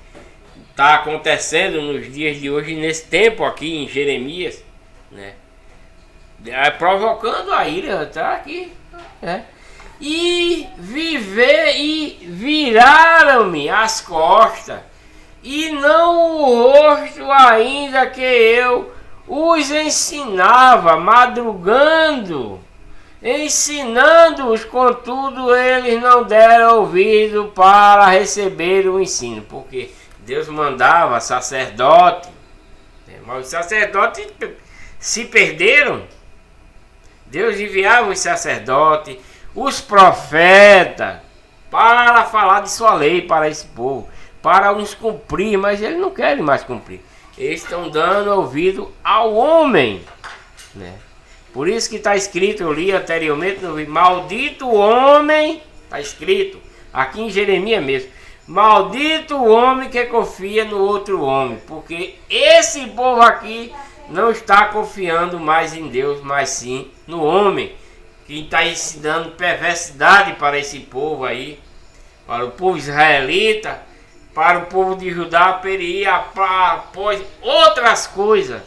Está acontecendo nos dias de hoje, nesse tempo aqui em Jeremias, né? Provocando a ira, está aqui, e viraram-me as costas, e não o rosto, ainda que eu os ensinava, madrugando, ensinando-os, contudo eles não deram ouvido para receber o ensino, porque Deus mandava sacerdote, mas os sacerdotes se perderam. Deus enviava os sacerdotes, os profetas, para falar de sua lei para esse povo, para uns cumprir, mas eles não querem mais cumprir. Eles estão dando ouvido ao homem, né? Por isso que está escrito, eu li anteriormente, maldito o homem, está escrito, aqui em Jeremias mesmo, maldito o homem que confia no outro homem, porque esse povo aqui não está confiando mais em Deus, mas sim no homem, que está ensinando perversidade para esse povo aí, para o povo israelita, para o povo de Judá, perir após outras coisas.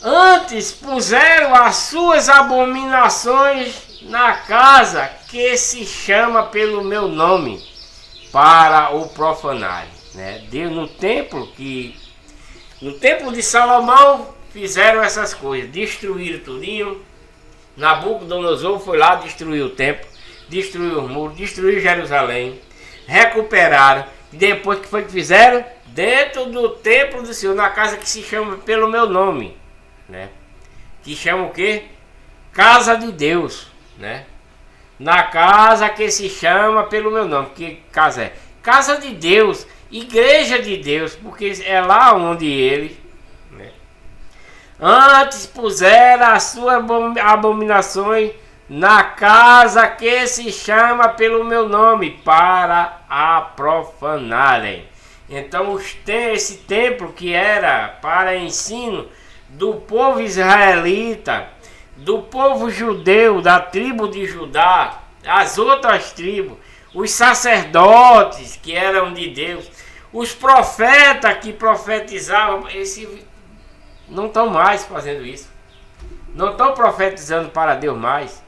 Antes puseram as suas abominações na casa que se chama pelo meu nome, para o profanarem, né? Deus no templo de Salomão fizeram essas coisas, destruíram tudinho. Nabucodonosor foi lá, destruiu o templo, destruiu os muros, destruiu Jerusalém, recuperaram. E depois que foi que fizeram? Dentro do templo do Senhor, na casa que se chama pelo meu nome, né? Que chama o quê? Casa de Deus, né? Na casa que se chama pelo meu nome. Que casa é? Casa de Deus, igreja de Deus, porque é lá onde ele, né? Antes puseram as suas abominações na casa que se chama pelo meu nome, para a profanarem. Então esse templo que era para ensino do povo israelita, do povo judeu, da tribo de Judá, as outras tribos, os sacerdotes que eram de Deus, os profetas que profetizavam, não estão mais fazendo isso. Não estão profetizando para Deus mais,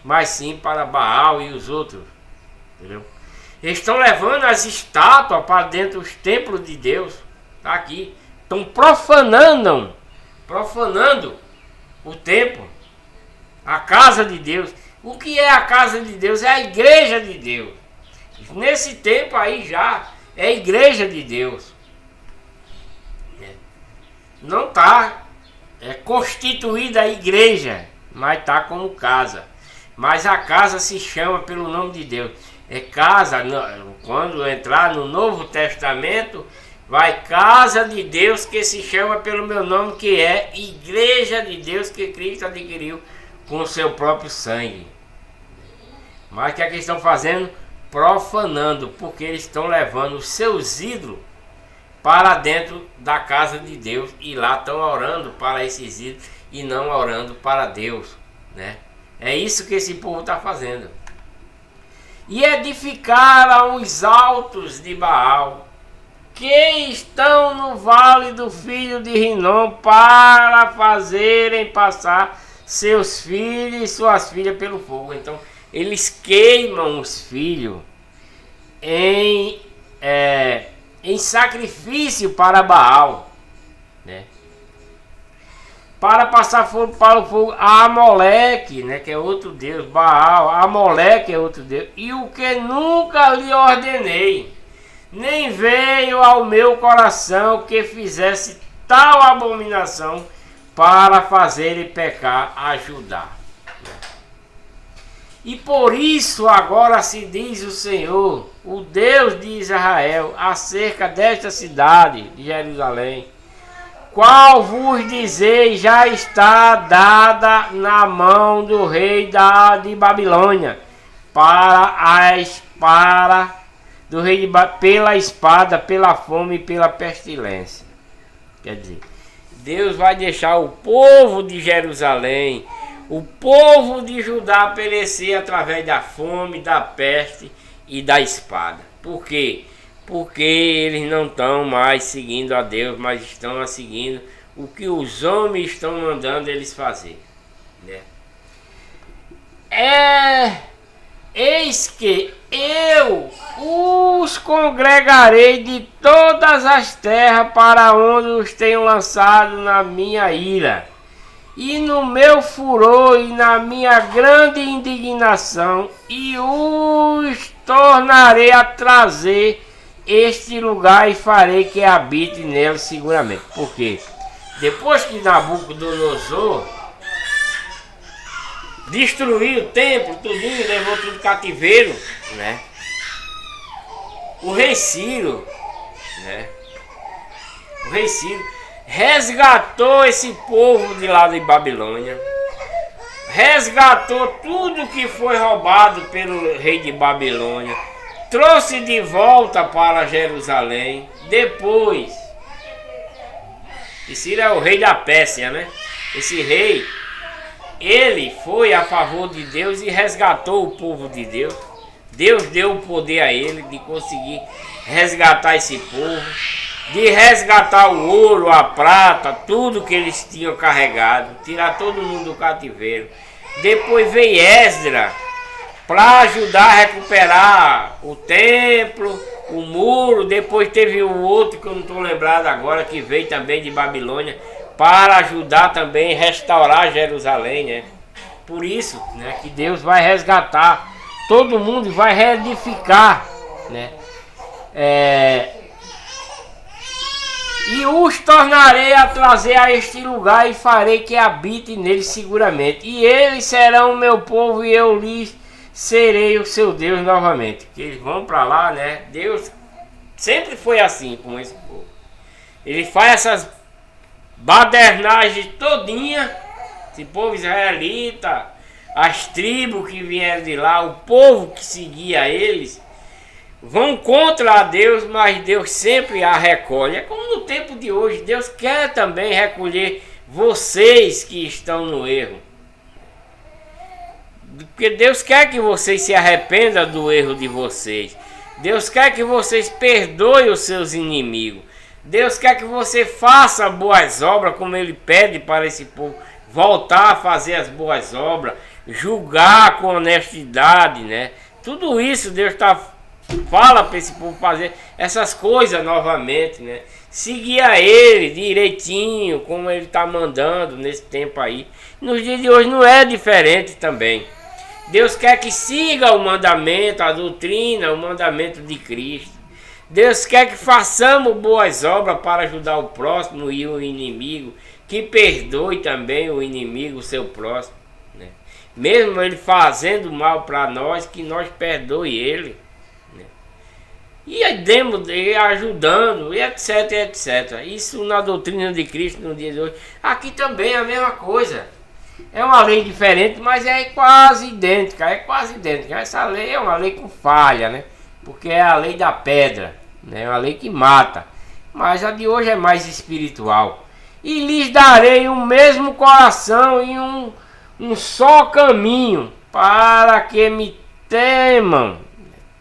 mas sim para Baal e os outros. Entendeu? Eles estão levando as estátuas para dentro dos templos de Deus. Está aqui. Estão profanando o templo, a casa de Deus. O que é a casa de Deus? É a igreja de Deus. Nesse tempo aí já é a igreja de Deus. Não está constituída a igreja, mas está como casa. Mas a casa se chama pelo nome de Deus. É casa, quando entrar no Novo Testamento, vai casa de Deus que se chama pelo meu nome, que é igreja de Deus que Cristo adquiriu com o seu próprio sangue. Mas o que é que eles estão fazendo? Profanando, porque eles estão levando os seus ídolos para dentro da casa de Deus, e lá estão orando para esses ídolos e não orando para Deus, né? É isso que esse povo está fazendo. E edificaram os altos de Baal, que estão no vale do filho de Rinom, para fazerem passar seus filhos e suas filhas pelo fogo. Então eles queimam os filhos em sacrifício para Baal, né? para passar fogo para o fogo a Amoleque, né, que é outro deus, Baal, Amoleque é outro deus, e o que nunca lhe ordenei, nem veio ao meu coração que fizesse tal abominação para fazer ele pecar a Judá. E por isso agora se diz o Senhor, o Deus de Israel, acerca desta cidade de Jerusalém, qual vos dizei já está dada na mão do rei de Babilônia, pela espada, pela fome e pela pestilência. Quer dizer, Deus vai deixar o povo de Jerusalém, o povo de Judá perecer através da fome, da peste e da espada. Por quê? Porque eles não estão mais seguindo a Deus, mas estão seguindo o que os homens estão mandando eles fazer, né? Eis que eu os congregarei de todas as terras para onde os tenho lançado na minha ira, e no meu furor e na minha grande indignação, e os tornarei a trazer este lugar e farei que habite nele seguramente. Porque depois que Nabucodonosor destruiu o templo, tudinho, levou tudo cativeiro, né? O rei Ciro, né? O rei Ciro resgatou esse povo de lá de Babilônia, resgatou tudo que foi roubado pelo rei de Babilônia, trouxe de volta para Jerusalém. Depois, e Ciro é o rei da Pérsia, né? Esse rei, ele foi a favor de Deus e resgatou o povo de Deus. Deus deu o poder a ele de conseguir resgatar esse povo, de resgatar o ouro, a prata, tudo que eles tinham carregado, tirar todo mundo do cativeiro. Depois veio Esdras para ajudar a recuperar o templo, o muro. Depois teve o outro que eu não estou lembrado agora, que veio também de Babilônia para ajudar também a restaurar Jerusalém, né? Por isso, né, que Deus vai resgatar todo mundo e vai reedificar, né? E os tornarei a trazer a este lugar e farei que habite nele seguramente. E eles serão o meu povo e eu lhes serei o seu Deus novamente. Que eles vão para lá, né? Deus sempre foi assim com esse povo. Ele faz essas badernagens todinha, esse povo israelita, as tribos que vieram de lá, o povo que seguia eles, vão contra a Deus, mas Deus sempre a recolhe. É como no tempo de hoje, Deus quer também recolher vocês que estão no erro. Porque Deus quer que vocês se arrependam do erro de vocês. Deus quer que vocês perdoem os seus inimigos. Deus quer que você faça boas obras, como Ele pede para esse povo voltar a fazer as boas obras, julgar com honestidade, né? Tudo isso Deus fala para esse povo fazer essas coisas novamente, né? Seguir a Ele direitinho, como Ele está mandando nesse tempo aí. Nos dias de hoje não é diferente também. Deus quer que siga o mandamento, a doutrina, o mandamento de Cristo. Deus quer que façamos boas obras para ajudar o próximo e o inimigo, que perdoe também o inimigo, o seu próximo, né? Mesmo ele fazendo mal para nós, que nós perdoe ele, né? E aí demos ajudando, e etc, etc. Isso na doutrina de Cristo no dia de hoje. Aqui também é a mesma coisa. É uma lei diferente, mas é quase idêntica, Essa lei é uma lei com falha, né? Porque é a lei da pedra, né? É uma lei que mata. Mas a de hoje é mais espiritual. E lhes darei o mesmo coração e um só caminho, para que me temam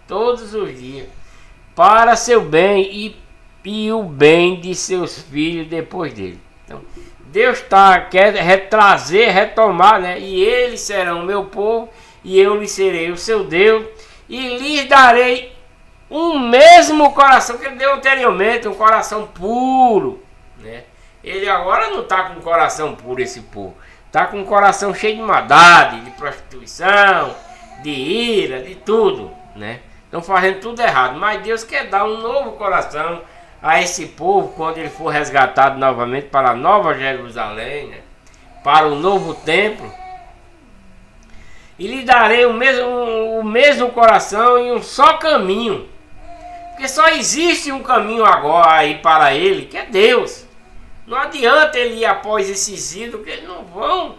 todos os dias, para seu bem e o bem de seus filhos depois dele. Então, Deus quer retomar, né? E eles serão o meu povo, e eu lhes serei o seu Deus, e lhes darei um mesmo coração que ele deu anteriormente, um coração puro, né? Ele agora não está com o coração puro, esse povo. Está com o coração cheio de maldade, de prostituição, de ira, de tudo, né? Estão fazendo tudo errado. Mas Deus quer dar um novo coração a esse povo quando ele for resgatado novamente para a Nova Jerusalém, né? Para o novo templo. E lhe darei o mesmo coração e um só caminho. Porque só existe um caminho agora aí para ele, que é Deus. Não adianta ele ir após esses ídolos, que eles não vão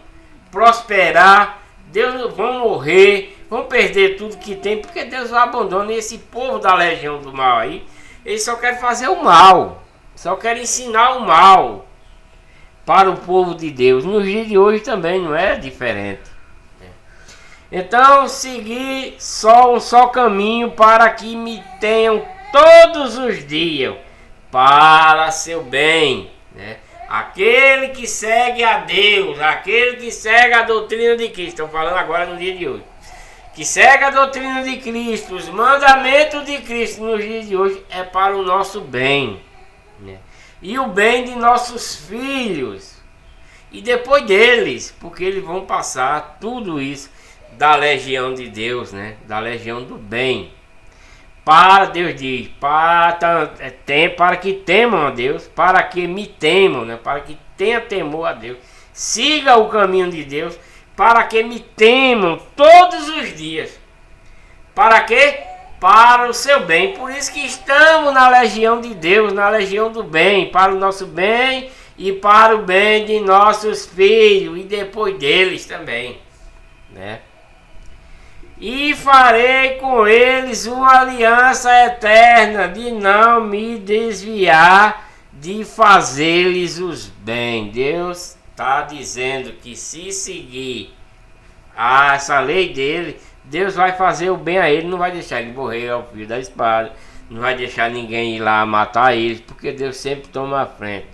prosperar, Deus não vão morrer, vão perder tudo que tem, porque Deus vai abandonar esse povo da legião do mal aí. Eles só querem fazer o mal, só querem ensinar o mal para o povo de Deus. Nos dias de hoje também não é diferente. Então, seguir um só caminho para que me tenham todos os dias para seu bem, né? Aquele que segue a Deus, aquele que segue a doutrina de Cristo, estou falando agora no dia de hoje, que segue a doutrina de Cristo, os mandamentos de Cristo nos dias de hoje, é para o nosso bem, né? E o bem de nossos filhos, e depois deles, porque eles vão passar tudo isso da legião de Deus, né? Da legião do bem. Para, Deus diz, para que temam a Deus, para que me temam, né? Para que tenha temor a Deus, siga o caminho de Deus, para que me temam todos os dias. Para quê? Para o seu bem. Por isso que estamos na legião de Deus, na legião do bem, para o nosso bem e para o bem de nossos filhos e depois deles também, né? E farei com eles uma aliança eterna de não me desviar de fazer-lhes os bem. Deus está dizendo que se seguir essa lei dele, Deus vai fazer o bem a ele, não vai deixar ele morrer ao fio da espada, não vai deixar ninguém ir lá matar eles, porque Deus sempre toma a frente.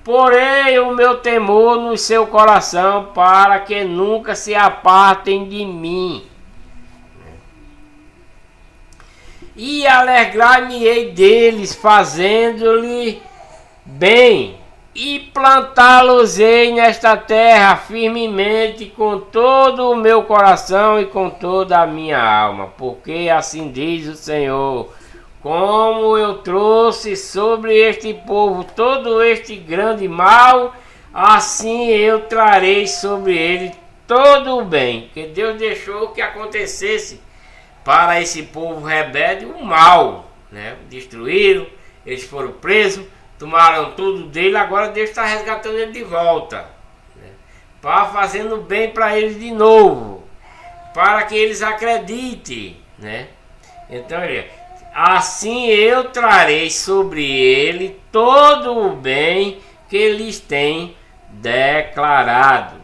Porém o meu temor no seu coração, para que nunca se apartem de mim. E alegrar-me-ei deles, fazendo-lhe bem, e plantá-los-ei nesta terra firmemente com todo o meu coração e com toda a minha alma, porque assim diz o Senhor: como eu trouxe sobre este povo todo este grande mal, assim eu trarei sobre ele todo o bem. Que Deus deixou que acontecesse para esse povo rebelde o mal, né? Destruíram, eles foram presos, tomaram tudo dele, agora Deus está resgatando ele de volta, né? Para fazendo bem para eles de novo, para que eles acreditem, né? Então, assim eu trarei sobre ele todo o bem que eles têm declarado.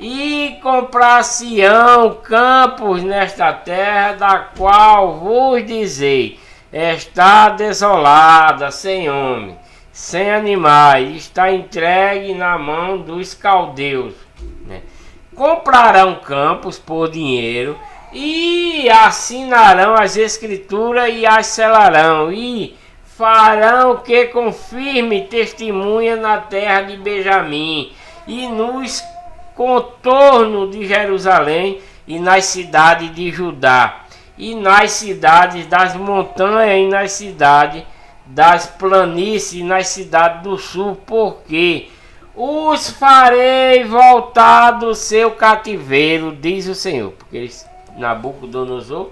E comprar-se-ão campos nesta terra, da qual vos dizei, está desolada, sem homem, sem animais, está entregue na mão dos caldeus, né? Comprarão campos por dinheiro, e assinarão as escrituras e as selarão, e farão que confirme testemunha na terra de Benjamim, e nos contorno de Jerusalém, e nas cidades de Judá, e nas cidades das montanhas, e nas cidades das planícies, e nas cidades do sul, porque os farei voltar do seu cativeiro, diz o Senhor. Porque Nabucodonosor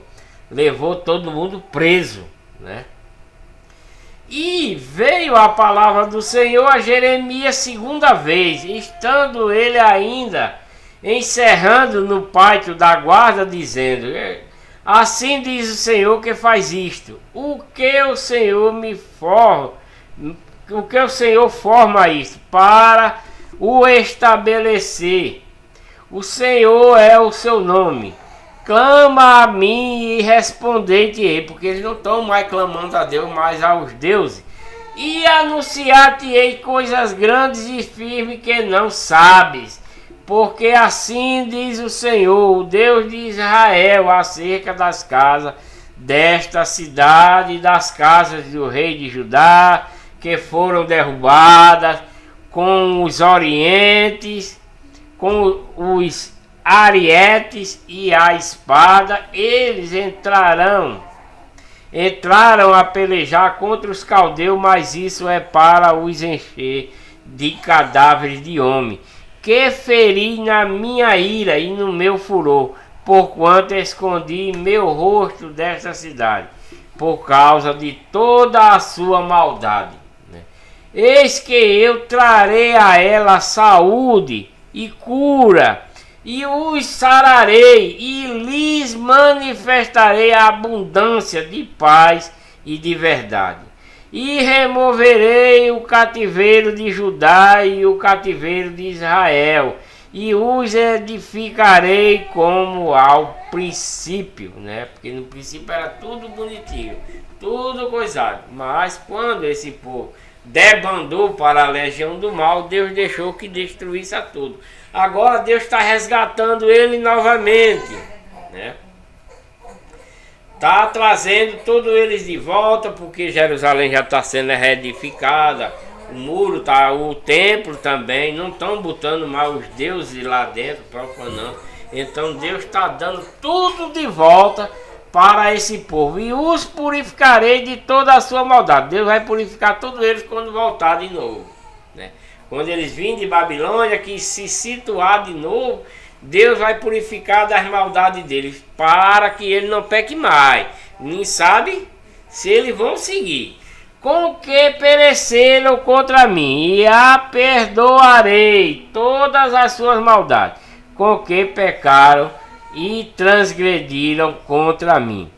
levou todo mundo preso, né? E veio a palavra do Senhor a Jeremias segunda vez, estando ele ainda encerrando no pátio da guarda, dizendo: assim diz o Senhor que faz isto. O que o Senhor forma isto para o estabelecer. O Senhor é o seu nome. Clama a mim e respondei-te-ei, porque eles não estão mais clamando a Deus, mas aos deuses. E anunciar-te-ei coisas grandes e firmes que não sabes. Porque assim diz o Senhor, o Deus de Israel, acerca das casas desta cidade e das casas do rei de Judá, que foram derrubadas, com os orientes, com os arietes e a espada. Eles entraram a pelejar contra os caldeus, mas isso é para os encher de cadáveres de homem, que feri na minha ira e no meu furor, porquanto escondi meu rosto desta cidade, por causa de toda a sua maldade. Eis que eu trarei a ela saúde e cura, e os sararei, e lhes manifestarei a abundância de paz e de verdade. E removerei o cativeiro de Judá e o cativeiro de Israel, e os edificarei como ao princípio, né? Porque no princípio era tudo bonitinho, tudo coisado. Mas quando esse povo debandou para a legião do mal, Deus deixou que destruísse a tudo. Agora Deus está resgatando ele novamente, né? Está trazendo todos eles de volta, porque Jerusalém já está sendo reedificada. O muro tá, o templo também, não estão botando mais os deuses lá dentro, profanando. Então Deus está dando tudo de volta para esse povo. E os purificarei de toda a sua maldade. Deus vai purificar todos eles quando voltar de novo, né? Quando eles virem de Babilônia, que se situar de novo, Deus vai purificar das maldades deles, para que ele não peque mais. Nem sabe se eles vão seguir. Com que pereceram contra mim, e a perdoarei todas as suas maldades, com que pecaram e transgrediram contra mim.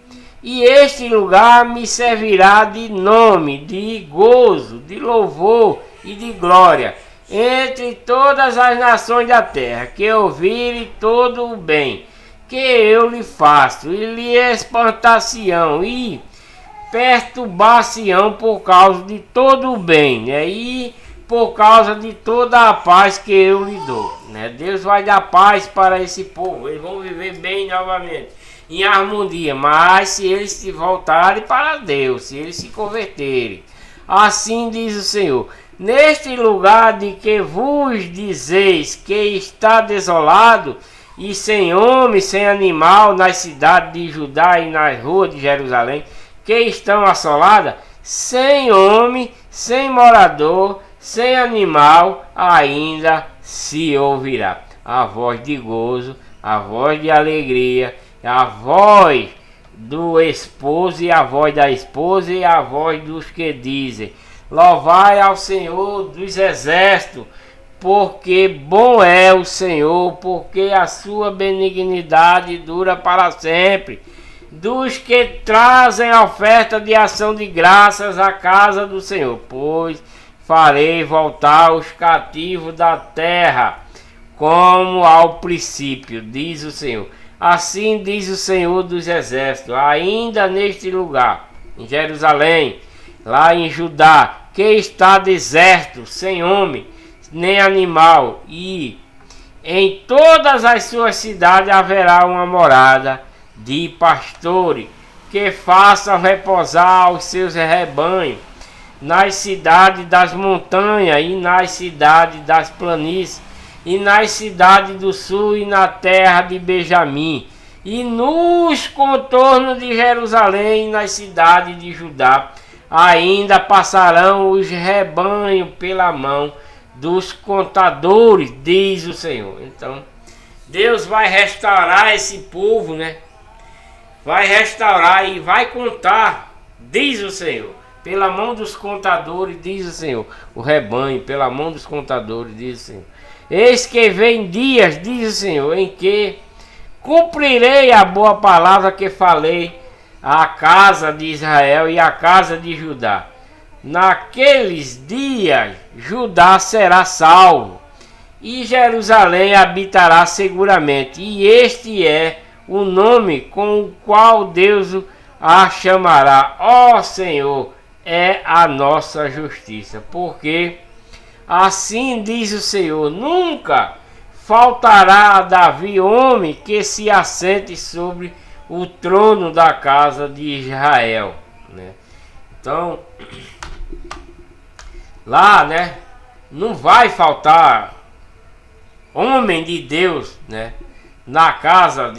E este lugar me servirá de nome, de gozo, de louvor e de glória entre todas as nações da terra, que ouvirem todo o bem que eu lhe faço, e lhe espantar-se-ão e perturbar-se-ão por causa de todo o bem, né? E por causa de toda a paz que eu lhe dou, né? Deus vai dar paz para esse povo, eles vão viver bem novamente, em harmonia. Mas se eles se voltarem para Deus, se eles se converterem, assim diz o Senhor: neste lugar de que vos dizeis que está desolado e sem homem, sem animal, nas cidades de Judá e nas ruas de Jerusalém, que estão assoladas, sem homem, sem morador, sem animal, ainda se ouvirá a voz de gozo, a voz de alegria, a voz do esposo e a voz da esposa e a voz dos que dizem: louvai ao Senhor dos exércitos, porque bom é o Senhor, porque a sua benignidade dura para sempre. Dos que trazem a oferta de ação de graças à casa do Senhor, pois farei voltar os cativos da terra, como ao princípio, diz o Senhor. Assim diz o Senhor dos exércitos: ainda neste lugar, em Jerusalém, lá em Judá, que está deserto, sem homem, nem animal, e em todas as suas cidades haverá uma morada de pastores, que façam repousar os seus rebanhos, nas cidades das montanhas e nas cidades das planícies, e nas cidades do sul e na terra de Benjamim, e nos contornos de Jerusalém e nas cidades de Judá. Ainda passarão os rebanhos pela mão dos contadores, diz o Senhor. Então, Deus vai restaurar esse povo, né? Vai restaurar e vai contar, diz o Senhor, pela mão dos contadores, diz o Senhor. O rebanho, pela mão dos contadores, diz o Senhor. Eis que vem dias, diz o Senhor, em que cumprirei a boa palavra que falei à casa de Israel e à casa de Judá. Naqueles dias Judá será salvo e Jerusalém habitará seguramente, e este é o nome com o qual Deus a chamará: ó Senhor, é a nossa justiça. Porque assim diz o Senhor: nunca faltará a Davi homem que se assente sobre o trono da casa de Israel, né? Então, lá, né, não vai faltar homem de Deus, né, na casa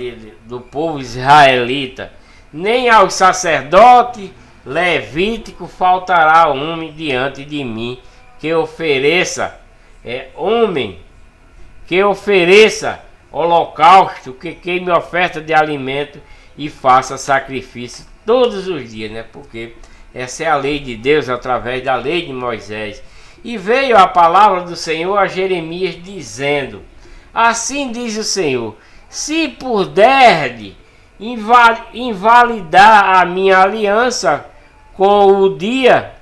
do povo israelita, nem aos sacerdotes levítico faltará homem diante de mim que ofereça que ofereça holocausto, que queime oferta de alimento e faça sacrifício todos os dias, né? Porque essa é a lei de Deus através da lei de Moisés. E veio a palavra do Senhor a Jeremias dizendo: assim diz o Senhor, se puderdes invalidar a minha aliança com o dia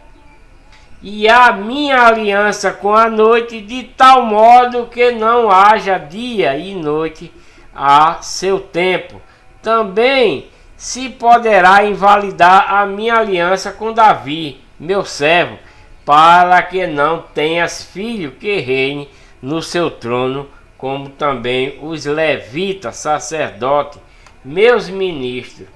e a minha aliança com a noite, de tal modo que não haja dia e noite a seu tempo, também se poderá invalidar a minha aliança com Davi, meu servo, para que não tenhas filho que reine no seu trono, como também os levitas, sacerdotes, meus ministros.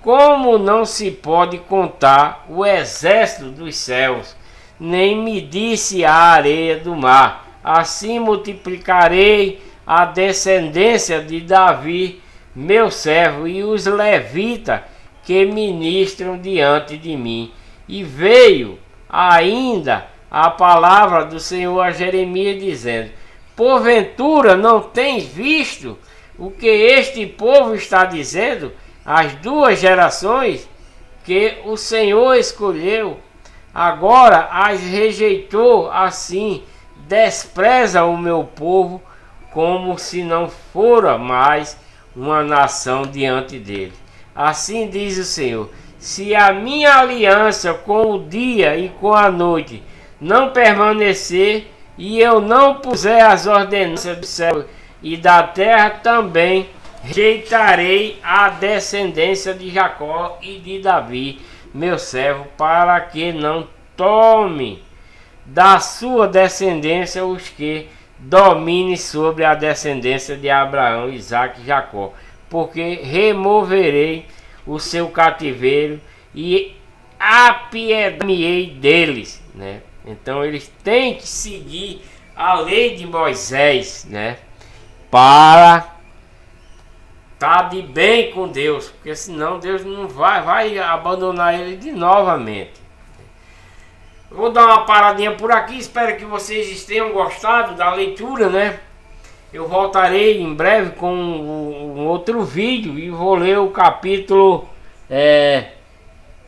Como não se pode contar o exército dos céus, nem medir-se a areia do mar, assim multiplicarei a descendência de Davi, meu servo, e os levitas que ministram diante de mim. E veio ainda a palavra do Senhor a Jeremias dizendo: porventura não tens visto o que este povo está dizendo? As duas gerações que o Senhor escolheu, agora as rejeitou, assim despreza o meu povo, como se não fora mais uma nação diante dele. Assim diz o Senhor: se a minha aliança com o dia e com a noite não permanecer, e eu não puser as ordenanças do céu e da terra, também rejeitarei a descendência de Jacó e de Davi, meu servo, para que não tome da sua descendência os que dominem sobre a descendência de Abraão, Isaque e Jacó, porque removerei o seu cativeiro e apiedar-me-ei deles, né? Então eles têm que seguir a lei de Moisés, né, para estar de bem com Deus, porque senão Deus não vai abandonar ele de novamente. Vou dar uma paradinha por aqui, espero que vocês tenham gostado da leitura, né? Eu voltarei em breve com um outro vídeo e vou ler o capítulo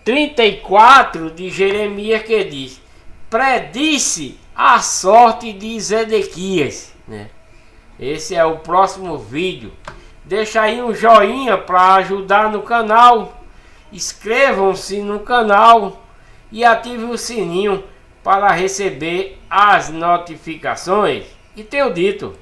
34 de Jeremias, que diz: predisse a sorte de Zedequias, né? Esse é o próximo vídeo. Deixa aí um joinha para ajudar no canal, inscrevam-se no canal e ative o sininho para receber as notificações. E tenho dito.